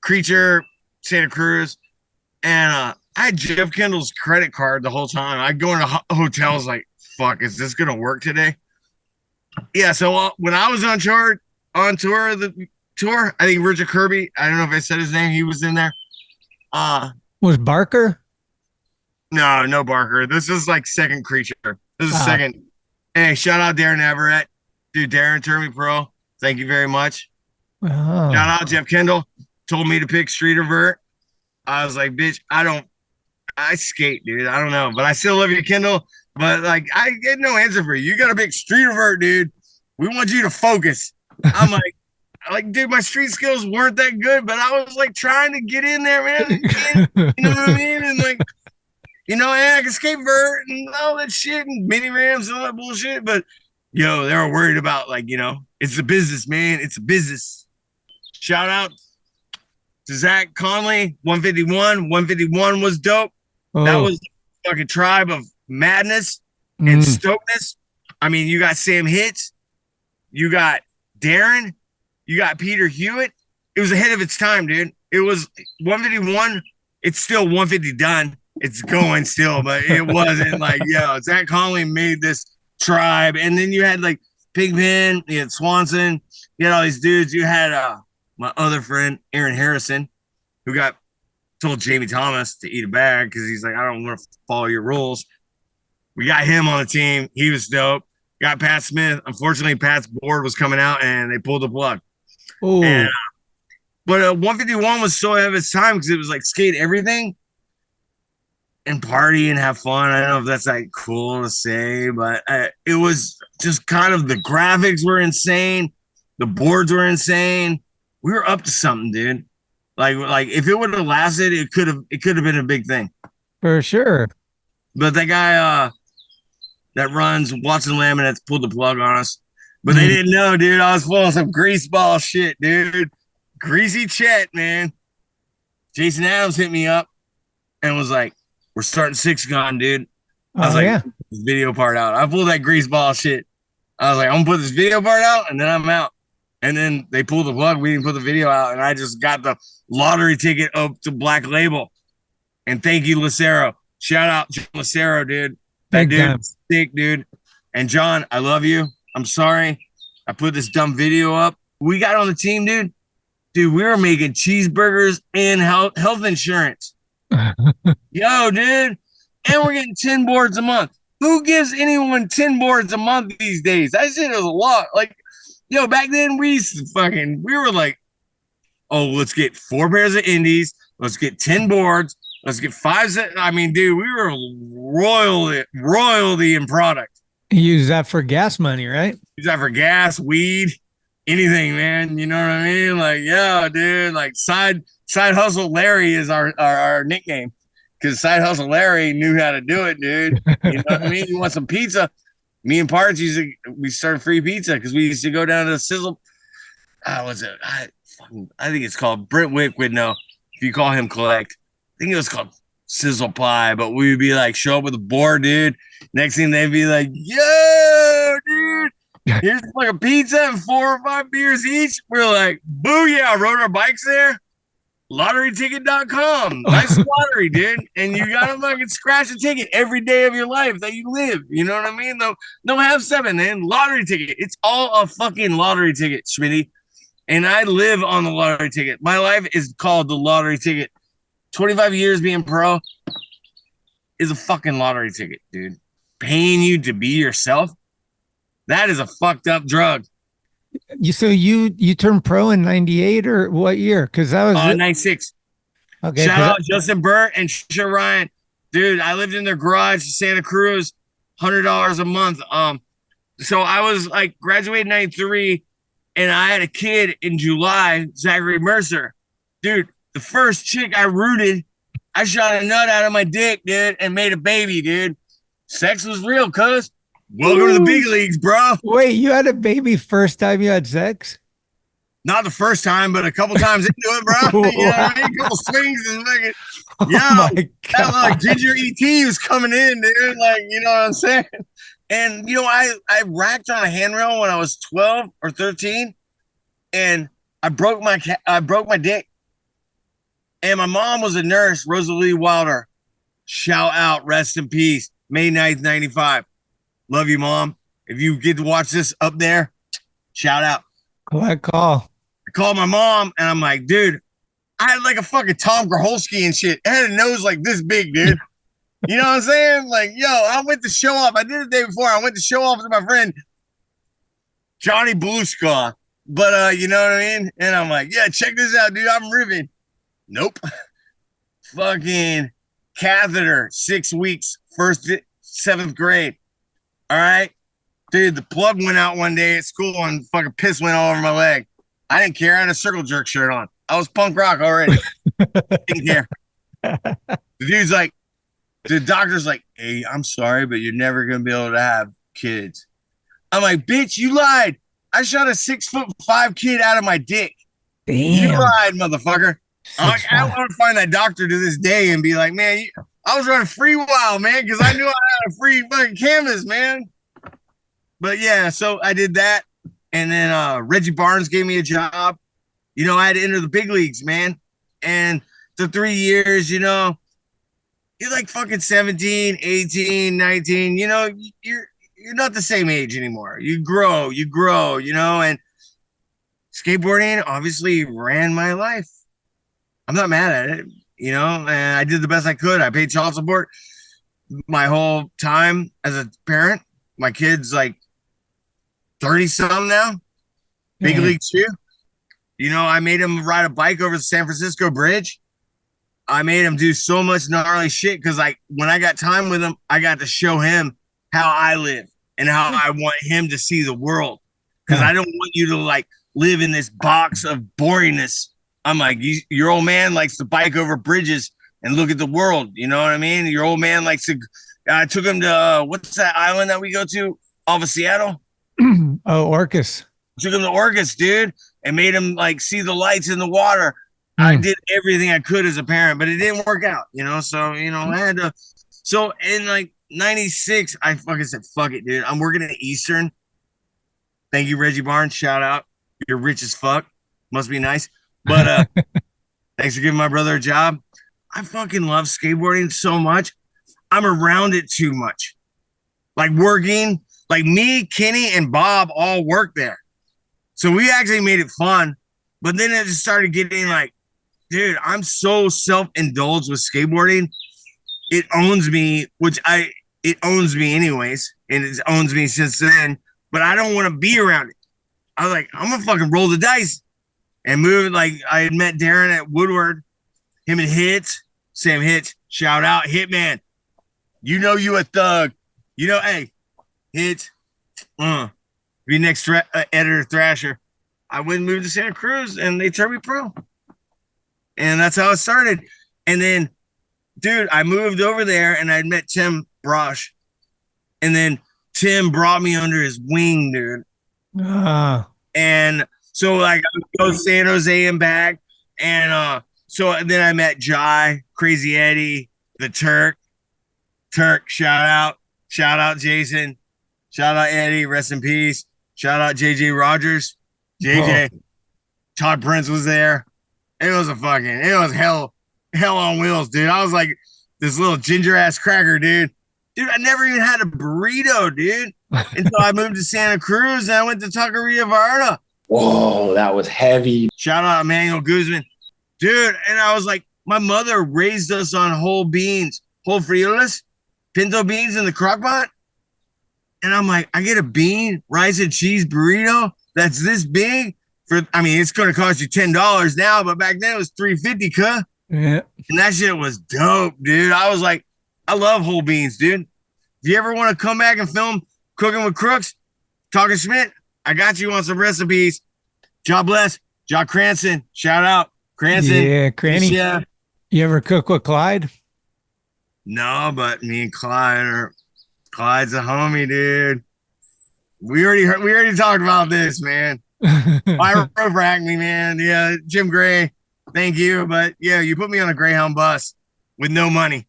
Creature, Santa Cruz. And I had Jeff Kendall's credit card the whole time. I'd go into hotels like, fuck, is this going to work today? Yeah, so when I was on tour of the tour, I think Richard Kirby, I don't know if I said his name, he was in there. Was Barker? No Barker. This is like second Creature. This is second. Hey, shout out Darren Everett. Dude, Darren turned me pro. Thank you very much. Oh. Shout out Jeff Kendall. Told me to pick Street Avert. I was like, bitch, I skate, dude. I don't know. But I still love you, Kendall. But like, I get no answer for you. You got to pick Street Avert, dude. We want you to focus. I'm like, dude, my street skills weren't that good, but I was like trying to get in there, man. You know what I mean? And like, you know, and I can skate vert and all that shit and mini ramps and all that bullshit. But yo, they were worried about, like, you know, it's a business, man. It's a business. Shout out to Zach Conley, 151. 151 was dope. Oh. That was the fucking tribe of madness and stokeness. I mean, you got Sam Hitz, you got Darren, you got Peter Hewitt. It was ahead of its time, dude. It was 151. It's still 150 done. It's going still, but it wasn't like, yo, Zach Conley made this tribe. And then you had like Pigpen, you had Swanson, you had all these dudes. You had my other friend, Aaron Harrison, who got told Jamie Thomas to eat a bag because he's like, I don't want to follow your rules. We got him on the team. He was dope. Got Pat Smith. Unfortunately, Pat's board was coming out and they pulled the plug. And, but 151 was so ahead of its time because it was like skate everything and party and have fun. I don't know if that's like cool to say, but it was just kind of, the graphics were insane. The boards were insane. We were up to something, dude. Like if it would have lasted, it could have been a big thing. For sure. But that guy that runs Watson Laminates pulled the plug on us. But they didn't know, dude. I was full of some grease ball shit, dude. Greasy Chet, man. Jason Adams hit me up and was like, we're starting 6 gun, dude. I was like, put this video part out. I pulled that grease ball shit. I was like, I'm gonna put this video part out and then I'm out. And then they pulled the plug. We didn't put the video out, and I just got the lottery ticket up to Black Label. And thank you, Lucero. Shout out John Lucero, dude. That dude's sick, dude. And John, I love you. I'm sorry I put this dumb video up. We got on the team, dude. Dude, we were making cheeseburgers and health insurance. Yo, dude. And we're getting 10 boards a month. Who gives anyone 10 boards a month these days? I said it was a lot. Like, yo, back then we were like, oh, let's get 4 pairs of indies. Let's get 10 boards. Let's get 5 cents. I mean, dude, we were royalty in product. You use that for gas money, right? Use that for gas, weed, anything, man. You know what I mean? Like, yeah, dude. Like side hustle Larry is our nickname, because side hustle Larry knew how to do it, dude. You know what I mean? You want some pizza? Me and Parts we started free pizza because we used to go down to the Sizzle. What's it? I think it's called Brentwick would know if you call him collect. I think it was called Sizzle Pie, but we would be like, show up with a board, dude. Next thing they'd be like, yo, dude, here's like a pizza and 4 or 5 beers each. We're like, booyah, rode our bikes there. LotteryTicket.com. Nice lottery, dude. And you gotta fucking scratch a ticket every day of your life that you live. You know what I mean? No have 7, man. Lottery ticket. It's all a fucking lottery ticket, Schmitty. And I live on the lottery ticket. My life is called the lottery ticket. 25 years being pro is a fucking lottery ticket, dude. Paying you to be yourself, that is a fucked up drug. So you turned pro in 98 or what year? Because that was 96. Okay. Shout out Justin Burt and Sharal. Dude, I lived in their garage, Santa Cruz, $100 a month. So I was like graduated in 93, and I had a kid in July, Zachary Mercer. Dude, the first chick I rooted, I shot a nut out of my dick, dude, and made a baby, dude. Sex was real, cuz. Welcome to the big leagues, bro. Wait, you had a baby first time you had sex? Not the first time, but a couple times into it, bro. You know what I mean? A couple swings and fucking, that like Ginger E.T. was coming in, dude. Like, you know what I'm saying? And, you know, I racked on a handrail when I was 12 or 13, and I broke my dick. And my mom was a nurse, Rosalie Wilder. Shout out, rest in peace. May 9th, 95. Love you, Mom. If you get to watch this up there, shout out. Collect call. I called my mom, and I'm like, dude, I had like a fucking Tom Grholski and shit. I had a nose like this big, dude. You know what I'm saying? Like, yo, I went to show off. I did it the day before. I went to show off to my friend Johnny Bluescaw. But you know what I mean? And I'm like, yeah, check this out, dude. I'm ripping. Nope. Fucking catheter, 6 weeks, 7th grade. All right. Dude, the plug went out one day at school and fucking piss went all over my leg. I didn't care. I had a circle jerk shirt on. I was punk rock already. Didn't care. The dude's like, the doctor's like, hey, I'm sorry, but you're never going to be able to have kids. I'm like, bitch, you lied. I shot a 6'5" kid out of my dick. Damn. You lied, motherfucker. I want to find that doctor to this day and be like, man, I was running free wild, man, because I knew I had a free fucking canvas, man. But yeah, so I did that. And then Reggie Barnes gave me a job. You know, I had to enter the big leagues, man. And the 3 years, you know, you're like fucking 17, 18, 19, you know, you're not the same age anymore. You grow, you know, and skateboarding obviously ran my life. I'm not mad at it, you know, and I did the best I could. I paid child support my whole time as a parent. My kid's like 30-something now. Big league too. You know, I made him ride a bike over the San Francisco Bridge. I made him do so much gnarly shit because like when I got time with him, I got to show him how I live and how I want him to see the world. Because I don't want you to like live in this box of boringness. I'm like, your old man likes to bike over bridges and look at the world. You know what I mean? Your old man likes to. I took him to what's that island that we go to off of Seattle? Oh, Orcas. Took him to Orcas, dude, and made him like see the lights in the water. I did everything I could as a parent, but it didn't work out, you know? So, you know, I had to. So in like 96, I fucking said, fuck it, dude. I'm working at Eastern. Thank you, Reggie Barnes. Shout out. You're rich as fuck. Must be nice. But thanks for giving my brother a job. I fucking love skateboarding so much. I'm around it too much. Like working, like me, Kenny, and Bob all work there. So we actually made it fun. But then it just started getting like, dude, I'm so self-indulged with skateboarding. It owns me, it owns me anyways. And it owns me since then. But I don't want to be around it. I was like, I'm going to fucking roll the dice and move. Like I had met Darren at Woodward, him and Hits, Sam Hits, shout out, Hitman. You know you a thug. You know, hey, Hits, be next editor Thrasher. I went and moved to Santa Cruz, and they turned me pro. And that's how it started. And then, dude, I moved over there, and I met Tim Brosh. And then Tim brought me under his wing, dude. And so, like, I would go to San Jose and back. And so then I met Jai, Crazy Eddie, the Turk. Turk, shout out. Shout out Jason. Shout out Eddie, rest in peace. Shout out JJ Rogers. JJ. Todd Prince was there. It was hell on wheels, dude. I was like this little ginger ass cracker, dude. Dude, I never even had a burrito, dude. Until I moved to Santa Cruz and I went to Taqueria Vallarta. Whoa, that was heavy. Shout out Emmanuel Guzman. Dude, and I was like, my mother raised us on whole beans, whole frijoles, pinto beans in the crock pot. And I'm like, I get a bean, rice and cheese burrito that's this big it's going to cost you $10 now, but back then it was $3.50, cuh. Yeah. And that shit was dope, dude. I was like, I love whole beans, dude. If you ever want to come back and film Cooking with Crooks, Talkin Schmit, I got you on some recipes. God bless. John Cranston, shout out. Cranston. Yeah, Cranny. Yeah. You ever cook with Clyde? No, but me and Clyde's a homie, dude. We already talked about this, man. Why rope me, man? Yeah, Jim Gray, thank you, but yeah, you put me on a Greyhound bus with no money.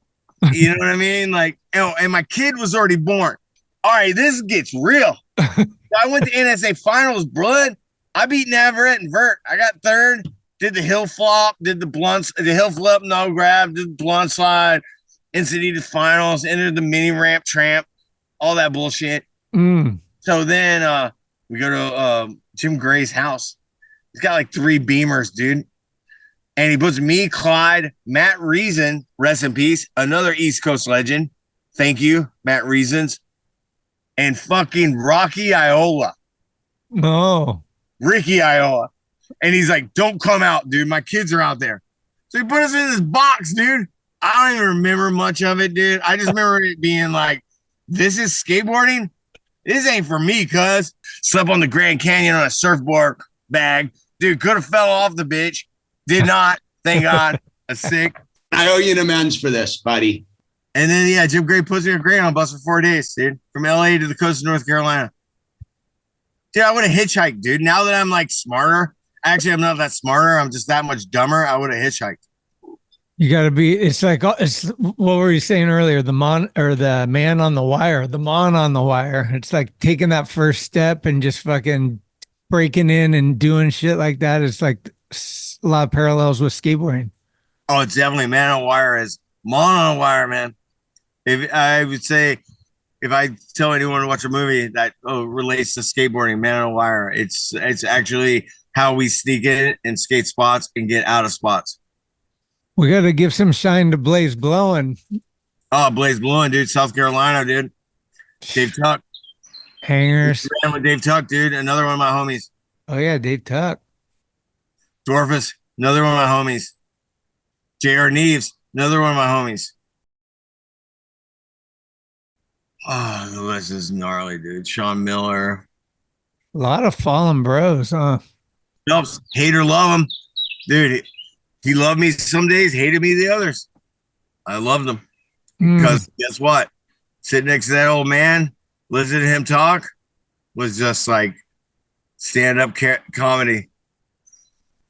You know what I mean? Like, and my kid was already born. All right, this gets real. I went to NSA finals, blood. I beat Navarrete and Vert. I got third. Did the hill flop, did the hill flip, no grab, did the blunt slide, instituted finals, entered the mini ramp tramp, all that bullshit. So then we go to Jim Gray's house. He's got like 3 Beamers, dude. And he puts me, Clyde, Matt Reason, rest in peace, another East Coast legend. Thank you, Matt Reasons. And fucking Rocky Iola. No. Ricky Iola. And he's like, don't come out, dude. My kids are out there. So he put us in this box, dude. I don't even remember much of it, dude. I just remember it being like, this is skateboarding? This ain't for me, cuz. Slept on the Grand Canyon on a surfboard bag. Dude, could have fell off the bitch. Did not. Thank God. A sick. I owe you an amends for this, buddy. And then, yeah, Jim Gray puts me on a Greyhound bus for 4 days, dude. From LA to the coast of North Carolina. Dude, I would have hitchhiked, dude. Now that I'm like smarter, actually, I'm not that smarter. I'm just that much dumber. I would have hitchhiked. You got to be, it's like, what were you saying earlier? The man on the wire, the Mon on the wire. It's like taking that first step and just fucking breaking in and doing shit like that. It's like a lot of parallels with skateboarding. Oh, it's definitely man on wire is Mon on wire, man. If I would say, if I tell anyone to watch a movie that relates to skateboarding, man on wire, it's actually how we sneak in and skate spots and get out of spots. We got to give some shine to Blaze Blowing. Oh, Blaze Blowing, dude. South Carolina, dude. Dave Tuck. Hangers. With Dave Tuck, dude. Another one of my homies. Oh, yeah, Dave Tuck. Dorfus, another one of my homies. J.R. Neves, another one of my homies. Oh, the list is gnarly, dude. Sean Miller. A lot of fallen bros, huh? Phelps, hate or love him. Dude, he loved me some days, hated me the others. I loved him. Because guess what? Sitting next to that old man, listening to him talk was just like stand-up comedy.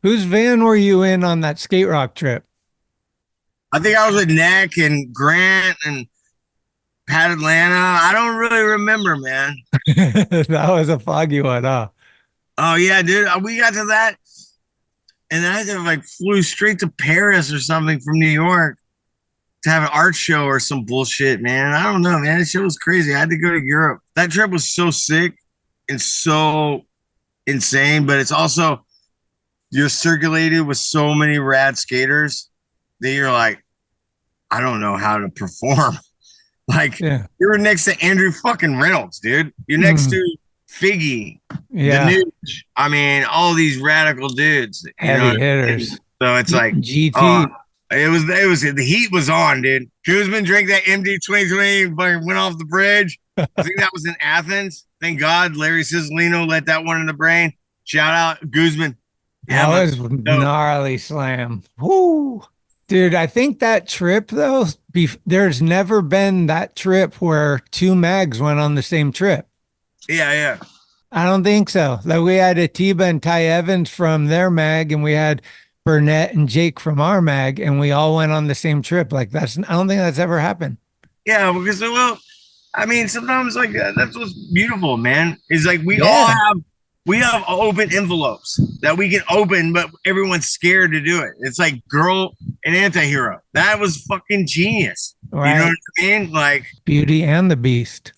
Whose van were you in on that skate rock trip? I think I was with Nick and Grant and Pat Atlanta. I don't really remember, man. That was a foggy one, huh? Oh, yeah, dude. We got to that. And then I think like flew straight to Paris or something from New York to have an art show or some bullshit, man. I don't know, man. This shit was crazy. I had to go to Europe. That trip was so sick and so insane, but it's also you're circulated with so many rad skaters that you're like, I don't know how to perform. Like, you're next to Andrew fucking Reynolds, dude. You're next to Figgy, the Nuge. I mean, all these radical dudes. Heavy hitters. So it's like, GT. The heat was on, dude. Guzman drank that MD 2020 and went off the bridge. I think that was in Athens. Thank God Larry Cisolino let that one in the brain. Shout out Guzman. Yeah, that was gnarly slam. Woo. Dude, I think that trip though, there's never been that trip where two mags went on the same trip. Yeah. I don't think so. Like we had Atiba and Ty Evans from their mag, and we had Burnett and Jake from our mag, and we all went on the same trip. Like I don't think that's ever happened. Yeah, because I mean, sometimes like that's what's beautiful, man. Is like we have open envelopes that we can open, but everyone's scared to do it. It's like Girl and Antihero. That was fucking genius. Right. You know what I mean? Like Beauty and the Beast.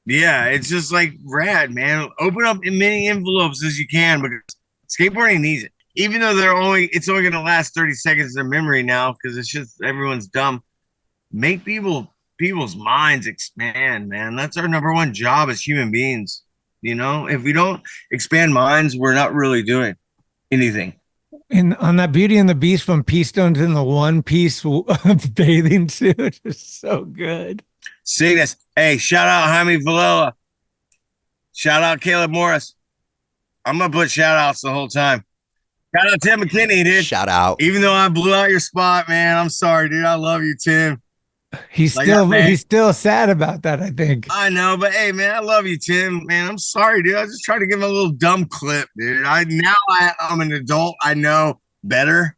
Yeah, it's just like rad, man. Open up as many envelopes as you can because skateboarding needs it. Even though it's only going to last 30 seconds in memory now because it's just everyone's dumb. Make people's minds expand, man. That's our number one job as human beings. You know, if we don't expand minds, we're not really doing anything. And on that Beauty and the Beast when P-Stone's in the one-piece bathing suit is so good. Cygnus. Hey, shout out Jaime Villela. Shout out Caleb Morris. I'm going to put shout outs the whole time. Shout out Tim McKinney, dude. Shout out. Even though I blew out your spot, man, I'm sorry, dude. I love you, Tim. He's still sad about that, I think. I know, but hey, man, I love you, Tim. Man, I'm sorry, dude. I was just trying to give him a little dumb clip, dude. I'm an adult. I know better,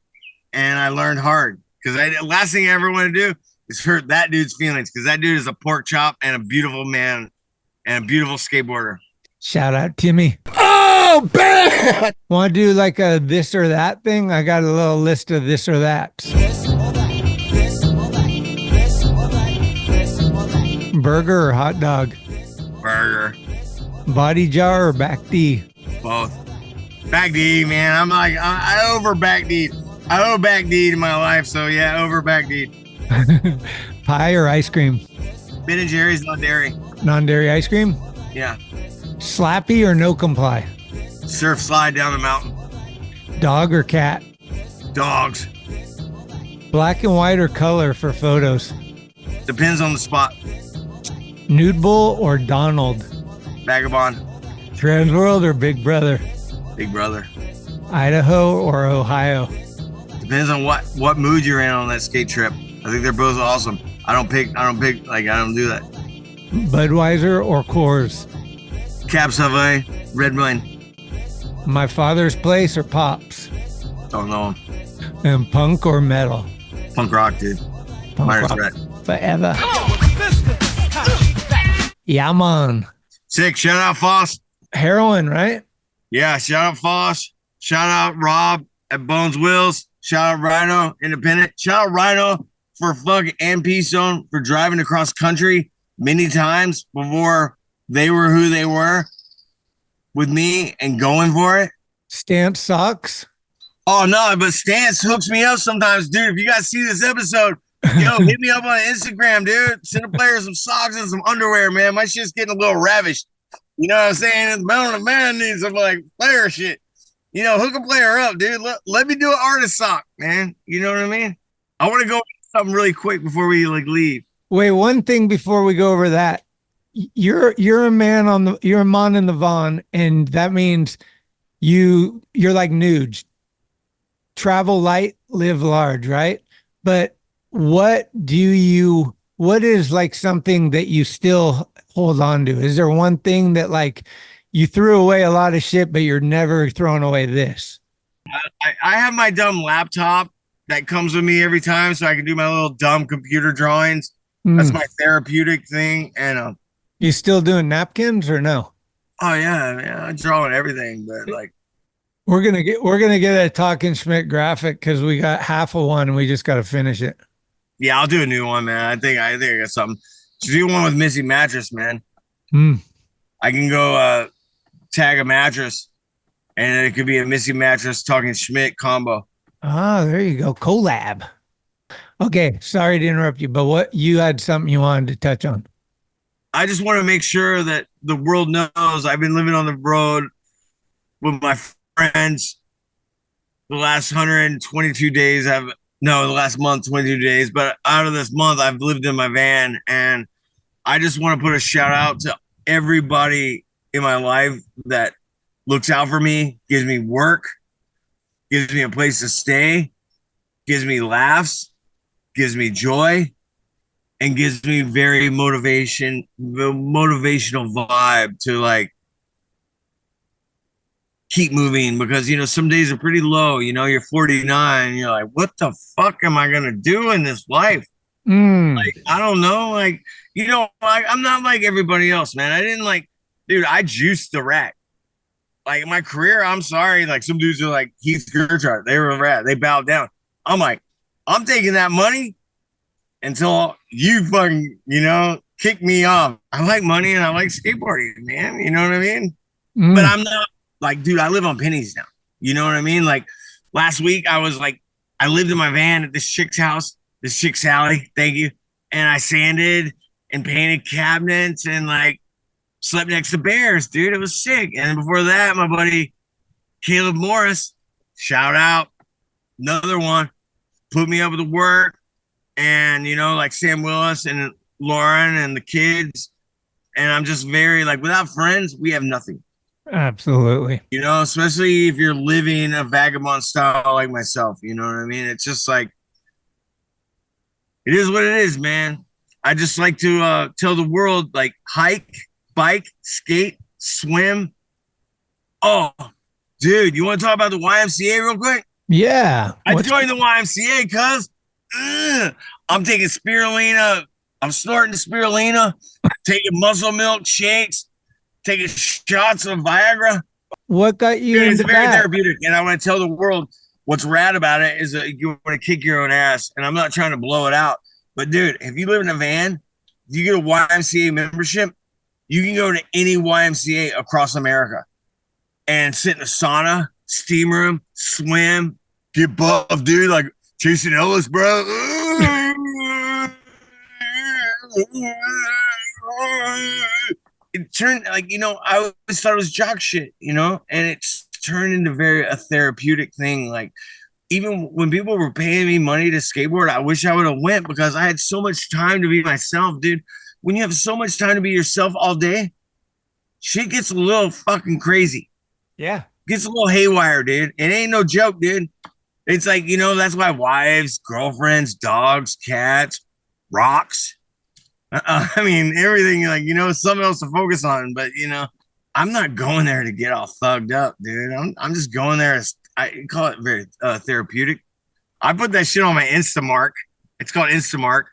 and I learned hard because last thing I ever want to do is hurt that dude's feelings because that dude is a pork chop and a beautiful man and a beautiful skateboarder. Shout out Timmy. Oh, bad. Want to do like a this or that thing? I got a little list of this or that. Burger or hot dog? Burger. Body jar or back D? Both. Back D, man. I over back D. I owe back D in my life, so yeah, over back D. Pie or ice cream? Ben & Jerry's, not dairy. Non-dairy ice cream? Yeah. Slappy or no comply? Surf slide down the mountain. Dog or cat? Dogs. Black and white or color for photos? Depends on the spot. Nude Bull or Donald? Vagabond. Transworld or Big Brother? Big Brother. Idaho or Ohio? Depends on what mood you're in on that skate trip. I think they're both awesome. I don't do that. Budweiser or Coors? Cab Savoy, Red Wine. My Father's Place or Pops? Don't know them. And punk or metal? Punk rock, dude. Minor Threat. Forever. Yeah, Mon. Sick. Shout out Foss. Heroin, right? Yeah. Shout out Foss. Shout out Rob at Bones Wheels. Shout out Rhino Independent. Shout out Rhino for fucking MP Zone for driving across country many times before they were who they were with me and going for it. Stance sucks. Oh no, but Stance hooks me up sometimes, dude. If you guys see this episode, yo, hit me up on Instagram, dude. Send a player some socks and some underwear, man. My shit's getting a little ravished. You know what I'm saying? The man needs some like player shit. You know, hook a player up, dude. Let me do an artist sock, man. You know what I mean? I want to go something really quick before we like leave. Wait, one thing before we go over that. You're a man you're a Mon in the Vaughn, and that means you're like Nuge. Travel light, live large, right? But what is like something that you still hold on to? Is there one thing that like you threw away a lot of shit, but you're never throwing away this? I have my dumb laptop that comes with me every time so I can do my little dumb computer drawings. That's my therapeutic thing. And you still doing napkins or no? Oh yeah, man, I'm drawing everything, but like we're gonna get a Talkin Schmit graphic because we got half of one and we just got to finish it. Yeah, I'll do a new one, man. I think I got something. Should do one with Missy Mattress, man. I can go tag a mattress, and it could be a Missy Mattress Talkin Schmit combo. Ah, there you go, collab. Okay, sorry to interrupt you, but what you had something you wanted to touch on? I just want to make sure that the world knows I've been living on the road with my friends the last 122 days. I've No, the last month, 22 days. But out of this month, I've lived in my van, and I just want to put a shout out to everybody in my life that looks out for me, gives me work, gives me a place to stay, gives me laughs, gives me joy, and gives me very motivational vibe to like keep moving, because you know some days are pretty low. You know, you're 49, you're like, what the fuck am I gonna do in this life? Like, I don't know. Like, you know, I'm not like everybody else, man. I didn't like, dude, I juiced the rat. Like my career, I'm sorry. Like some dudes are like Heath Gertrude, they were a rat, they bowed down. I'm like, I'm taking that money until you fucking, you know, kick me off. I like money and I like skateboarding, man. You know what I mean? But I'm not like, dude, I live on pennies now. You know what I mean? Like last week, I was like, I lived in my van at this chick's house, this chick Sally, thank you. And I sanded and painted cabinets and like slept next to bears, dude. It was sick. And before that, my buddy Caleb Morris, shout out, another one, put me up with the work. And, you know, like Sam Willis and Lauren and the kids. And I'm just very like, without friends, we have nothing. Absolutely. You know, especially if you're living a vagabond style like myself. You know what I mean? It's just like, it is what it is, man. I just like to tell the world, like, hike, bike, skate, swim. Oh, dude, you want to talk about the YMCA real quick? Yeah. I joined the YMCA because I'm taking spirulina. I'm snorting spirulina, taking muscle milk shakes, taking shots of Viagra. What got you Dude, into it's very that? therapeutic. And I want to tell the world what's rad about it is that you want to kick your own ass. And I'm not trying to blow it out. But, dude, if you live in a van, you get a YMCA membership, you can go to any YMCA across America and sit in a sauna, steam room, swim, get buff, dude, like Jason Ellis, bro. It turned like, you know, I always thought it was jock shit, you know, and it's turned into a therapeutic thing. Like, even when people were paying me money to skateboard, I wish I would have went because I had so much time to be myself, dude. When you have so much time to be yourself all day, shit gets a little fucking crazy. Yeah. Gets a little haywire, dude. It ain't no joke, dude. It's like, you know, that's why wives, girlfriends, dogs, cats, rocks. I mean, everything, like, you know, something else to focus on. But, you know, I'm not going there to get all thugged up, dude. I'm just going there as, I call it very therapeutic. I put that shit on my Instamark. It's called Instamark.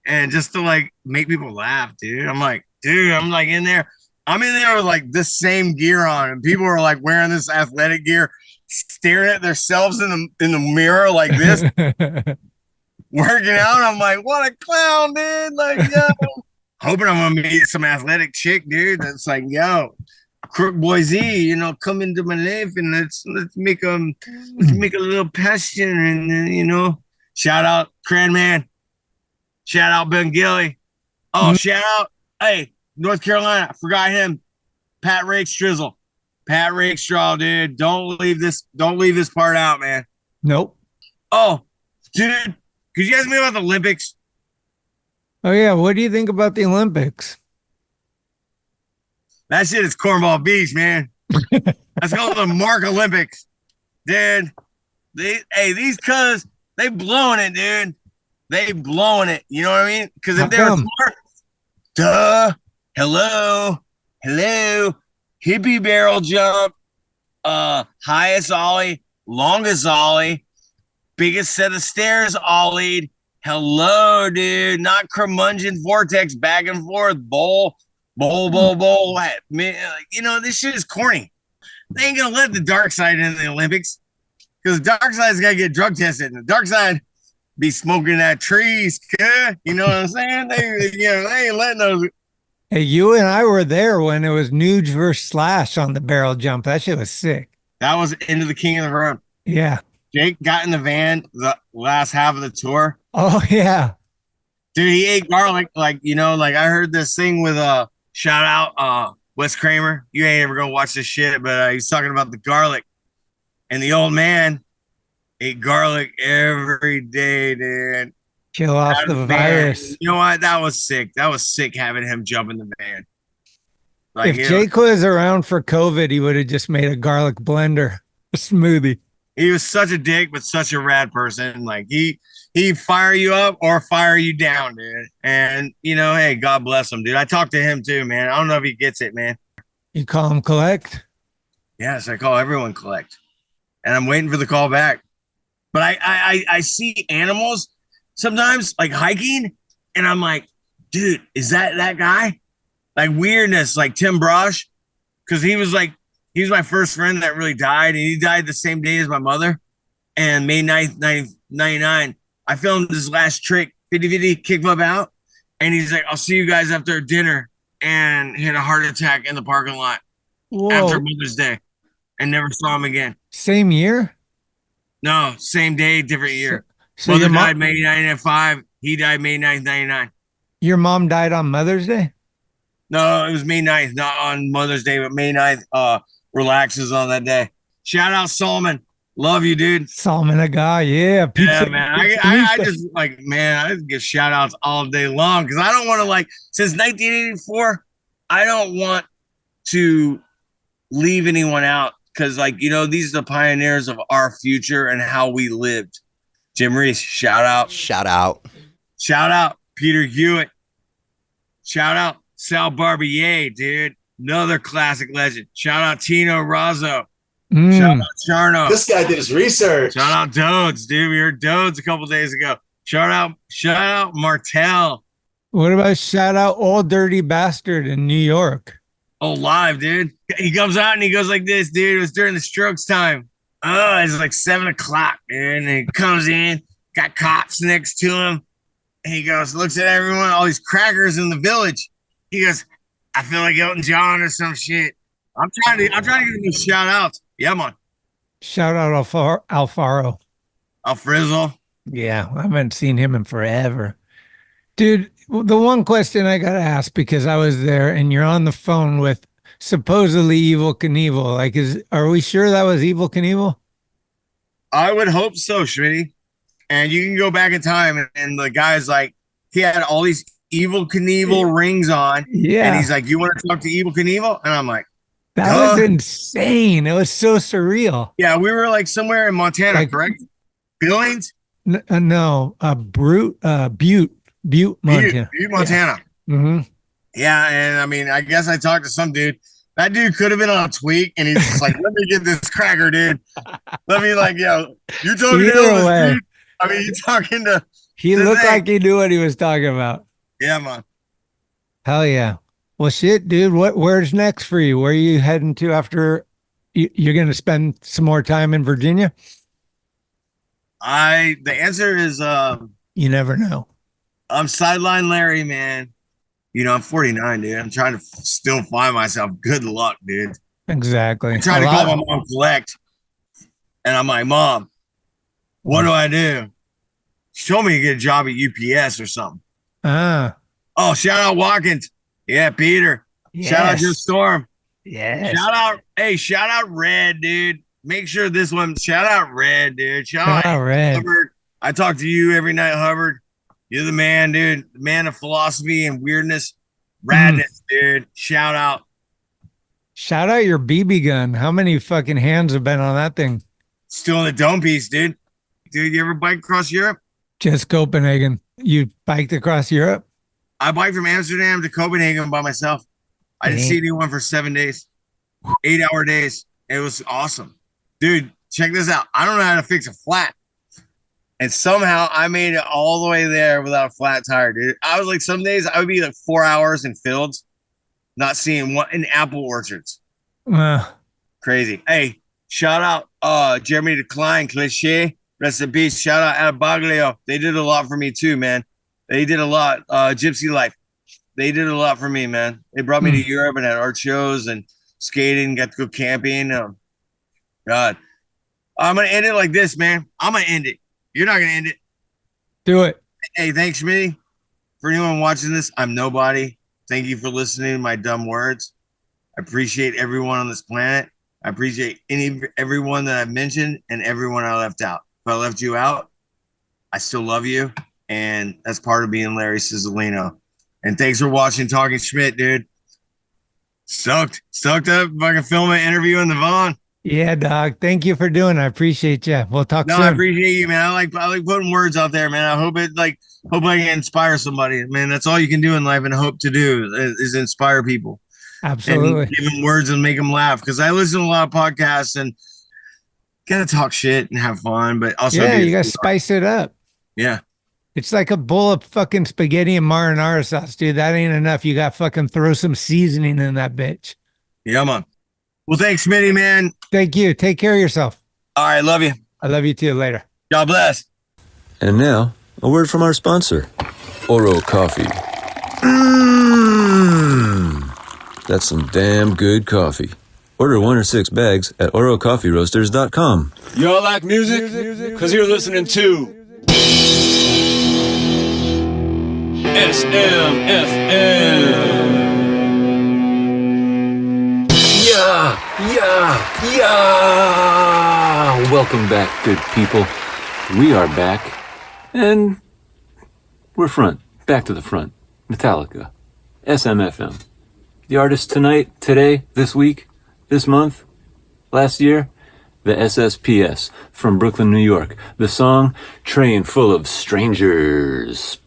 And just to like make people laugh, dude. I'm like, dude, I'm like in there. I'm in there with like this same gear on, and people are like wearing this athletic gear, staring at themselves in the mirror like this, working out. I'm like, what a clown, dude. Like, yo, hoping I'm gonna meet some athletic chick, dude. That's like, yo, Crook Boy Z, you know, come into my life and let's make a little passion, and you know, shout out Cranman, shout out Ben Gilly, shout out, hey, North Carolina, I forgot him, Pat Rakestrizzle, Pat Rakestraw, dude. Don't leave this part out, man. Nope. Oh, dude, could you ask me about the Olympics? Oh yeah, what do you think about the Olympics? That shit is Cornball Beach, man. Let's go to the Mark Olympics, dude. These cuz, they blowing it, dude. They blowing it. You know what I mean? Because if they're smart, hello, hippie barrel jump, highest ollie, longest ollie, biggest set of stairs ollied. Hello, dude. Not curmudgeon vortex back and forth, bowl. Man, you know, this shit is corny. They ain't gonna let the dark side into the Olympics because the dark side's gotta get drug tested, and the dark side be smoking that trees. You know what I'm saying? They ain't letting those. Hey, you and I were there when it was Nuge versus Slash on the barrel jump. That shit was sick. That was into the King of the Road. Yeah. Jake got in the van the last half of the tour. Oh yeah. Dude, he ate garlic. Like, you know, like I heard this thing with shout out Wes Kramer. You ain't ever gonna watch this shit, but he's talking about the garlic. And the old man Ate garlic every day, dude. Kill off Out of the van. virus. You know what? That was sick. That was sick having him jump in the van. Like, If Jake was around for COVID, he would have just made a garlic blender, a smoothie. he was such a dick, but such a rad person. Like he fire you up or fire you down, dude. And you know, hey, God bless him, dude. I talked to him too, man. I don't know if he gets it, man. You call him collect? Yes, I call everyone collect, and I'm waiting for the call back. But I see animals sometimes like hiking, and I'm like, dude, is that guy? Like weirdness, like Tim Brosh, because he was my first friend that really died, and he died the same day as my mother. And May 9th, 1999, I filmed his last trick, 50-50 kickflip out, and he's like, I'll see you guys after dinner, and he had a heart attack in the parking lot. Whoa. After Mother's Day, and never saw him again. Same year? No, same day, different year. So Mother died May 9th, he died May 9th, 99. Your mom died on Mother's Day? No, it was May 9th, not on Mother's Day, but May 9th relaxes on that day. Shout out Solomon. Love you, dude. Solomon, a guy, yeah. Pizza, yeah, man. I just like, man, I just give shout outs all day long because I don't want to, like, since 1984, I don't want to leave anyone out because, like, you know, these are the pioneers of our future and how we lived. Jim Reese, shout out. Shout out. Shout out Peter Hewitt. Shout out Sal Barbier, dude. Another classic legend. Shout out Tino Razzo. Shout out Charno. This guy did his research. Shout out Dodes, dude. We heard Dodes a couple days ago. Shout out Martell. What about shout out Old Dirty Bastard in New York? Oh, live, dude. He comes out and he goes like this, dude. It was during the Strokes time. Oh, it's like 7 o'clock, dude. And he comes in, got cops next to him. And he goes, looks at everyone, all these crackers in the village. He goes, I feel like Elton John or some shit. I'm trying to give him these shout outs. Yeah, man. Shout out Alfaro. Alfrizzle. Yeah, I haven't seen him in forever. Dude, the one question I got to ask, because I was there and you're on the phone with supposedly Evil Kneivel. Like, are we sure that was Evil Kneivel? I would hope so, Schmitty. And you can go back in time and the guy's like, he had all these Evil Kneivel rings on. Yeah. And he's like, you want to talk to Evil Kneivel? And I'm like, that was insane. It was so surreal. Yeah, we were like somewhere in Montana, like, correct? Billings? No, Butte, Montana. Butte, Montana. Yeah. Mm-hmm. Yeah, and I mean, I guess I talked to some dude. That dude could have been on a tweak, and he's just like, let me get this cracker, dude. Let me, like, yo, you're talking to Elvis, dude. I mean, you're talking to... He looked like he knew what he was talking about. Yeah, man. Hell yeah. Well, shit, dude, where's next for you? Where are you heading to after you're going to spend some more time in Virginia? The answer is... you never know. I'm Sideline Larry, man. You know, I'm 49, dude. I'm trying to still find myself. Good luck, dude. Exactly. I'm trying to call my mom collect. And I'm like, Mom, what do I do? She told me to get a job at UPS or something. Oh, shout out Watkins. Yeah, Peter. Yes. Shout out Joe Storm. Yeah. Shout out Red, dude. Make sure this one, shout out Red, dude. Shout out Red. Hubbard. I talk to you every night, Hubbard. You're the man, dude. The man of philosophy and weirdness. Radness, dude. Shout out. Shout out your BB gun. How many fucking hands have been on that thing? Still in the dome piece, dude. Dude, you ever bike across Europe? Just Copenhagen. You biked across Europe? I biked from Amsterdam to Copenhagen by myself. I didn't see anyone for 7 days. 8-hour days. It was awesome. Dude, check this out. I don't know how to fix a flat. And somehow I made it all the way there without a flat tire, dude. I was like, some days I would be like 4 hours in fields, not seeing one in apple orchards. Crazy. Hey, shout out Jeremy Decline, Cliche, rest in peace. Shout out Abaglio. They did a lot for me too, man. They did a lot. Gypsy Life. They did a lot for me, man. They brought me to Europe and had art shows and skating, got to go camping. God. I'm going to end it like this, man. I'm going to end it. You're not going to end it. Do it. Hey, thanks, Schmitty. For anyone watching this, I'm nobody. Thank you for listening to my dumb words. I appreciate everyone on this planet. I appreciate everyone that I've mentioned and everyone I left out. I left you out, I still love you. And that's part of being Larry Cizzolino. And thanks for watching Talkin Schmit, dude. Stoked up fucking film an interview in the Vaughn. Yeah, dog. Thank you for doing it. I appreciate you. We'll talk soon. I appreciate you, man. I like putting words out there, man. I hope I can inspire somebody. Man, that's all you can do in life and hope to do is inspire people. Absolutely. And give them words and make them laugh. Because I listen to a lot of podcasts and gotta talk shit and have fun, but also you gotta spice it up. Yeah. It's like a bowl of fucking spaghetti and marinara sauce, dude. That ain't enough. You got fucking throw some seasoning in that bitch. Yeah, man. Well, thanks, Schmitty, man. Thank you. Take care of yourself. All right, love you. I love you too. Later. God bless. And now, a word from our sponsor, Oro Coffee. That's some damn good coffee. Order 1 or 6 bags at orocoffeeroasters.com. Y'all like music? Because you're listening to SMFM. Yeah. Welcome back, good people. We are back, and we're back to the front. Metallica, SMFM. The artist tonight, today, this week, this month, last year, the SSPS from Brooklyn, New York. The song, Train Full of Strangers.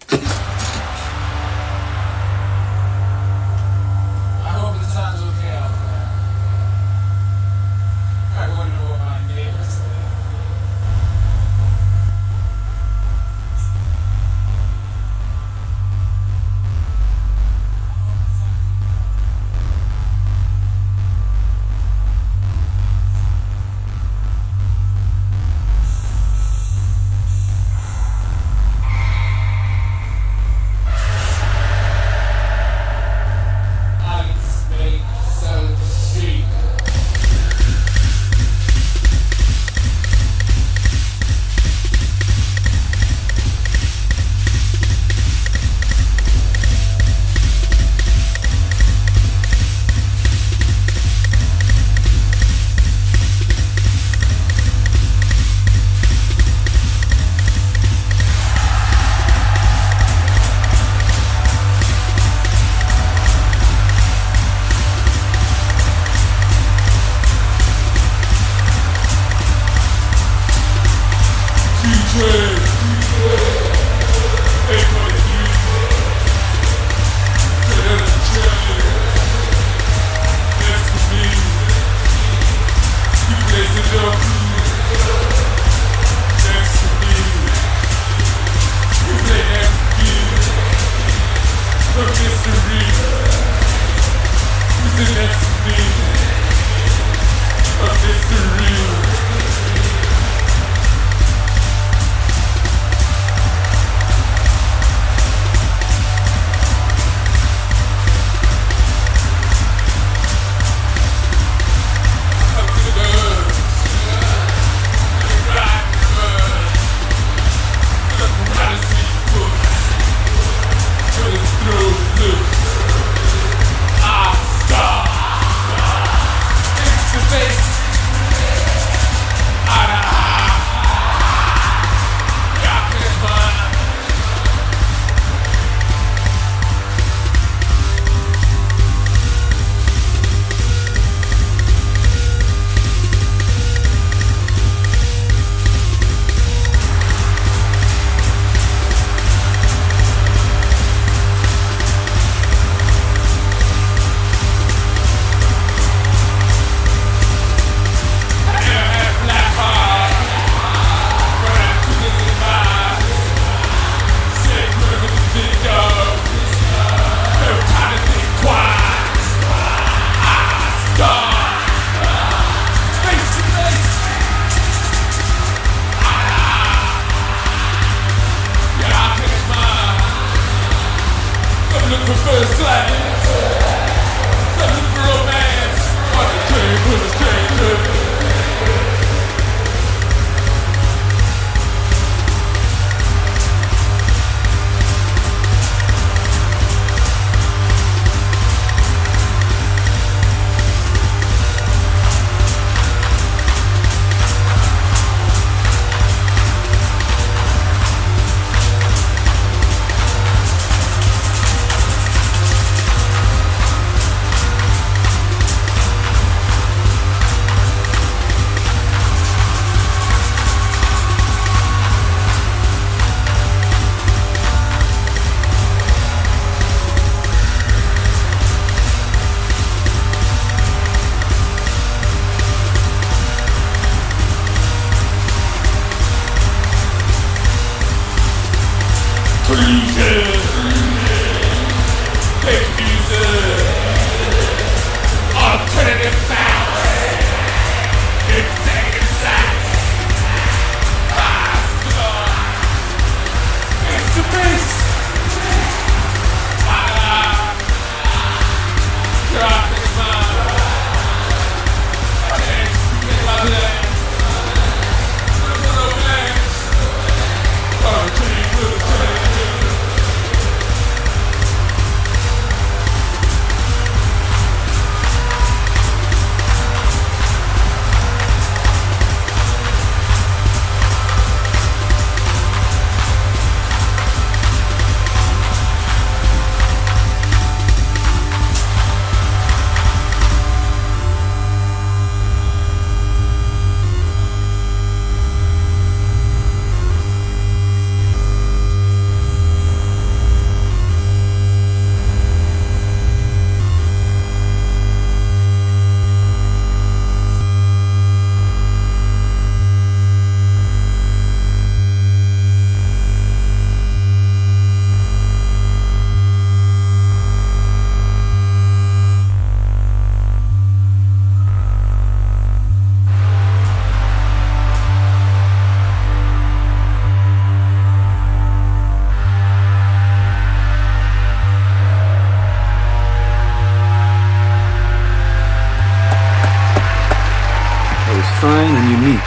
fine and unique.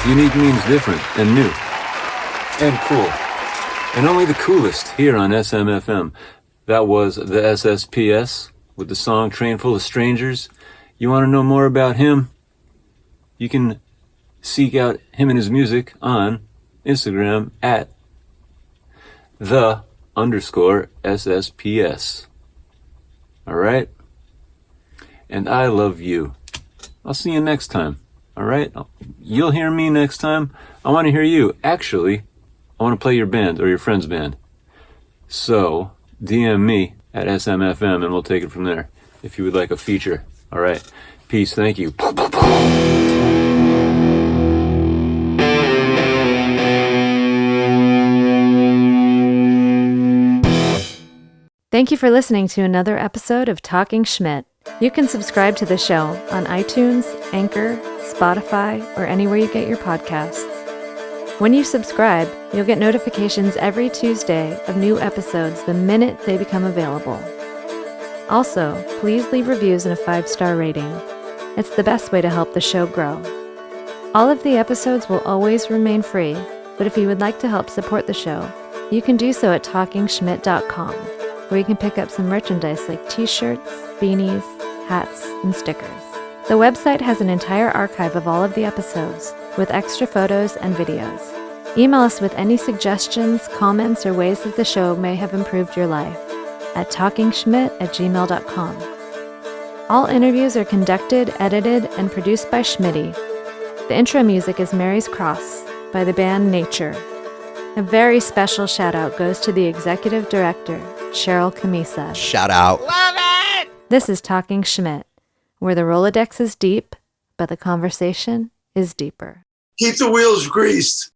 Unique means different and new and cool. And only the coolest here on SMFM. That was the SSPS with the song Train Full of Strangers. You want to know more about him? You can seek out him and his music on Instagram at _SSPS. Alright? And I love you. I'll see you next time. Alright? You'll hear me next time. I want to hear you. Actually, I want to play your band or your friend's band. So, DM me at SMFM and we'll take it from there if you would like a feature. Alright. Peace. Thank you. Thank you for listening to another episode of Talkin Schmit. You can subscribe to the show on iTunes, Anchor, Spotify, or anywhere you get your podcasts. When you subscribe, you'll get notifications every Tuesday of new episodes the minute they become available. Also, please leave reviews and a 5-star rating. It's the best way to help the show grow. All of the episodes will always remain free, but if you would like to help support the show, you can do so at TalkinSchmit.com, where you can pick up some merchandise like t-shirts, beanies, hats, and stickers. The website has an entire archive of all of the episodes, with extra photos and videos. Email us with any suggestions, comments, or ways that the show may have improved your life at talkinschmit@gmail.com. All interviews are conducted, edited, and produced by Schmitty. The intro music is Mary's Cross by the band Nature. A very special shout out goes to the executive director, Sharal Camisa. Shout out. Love it! This is Talkin Schmit, where the Rolodex is deep, but the conversation is deeper. Keep the wheels greased.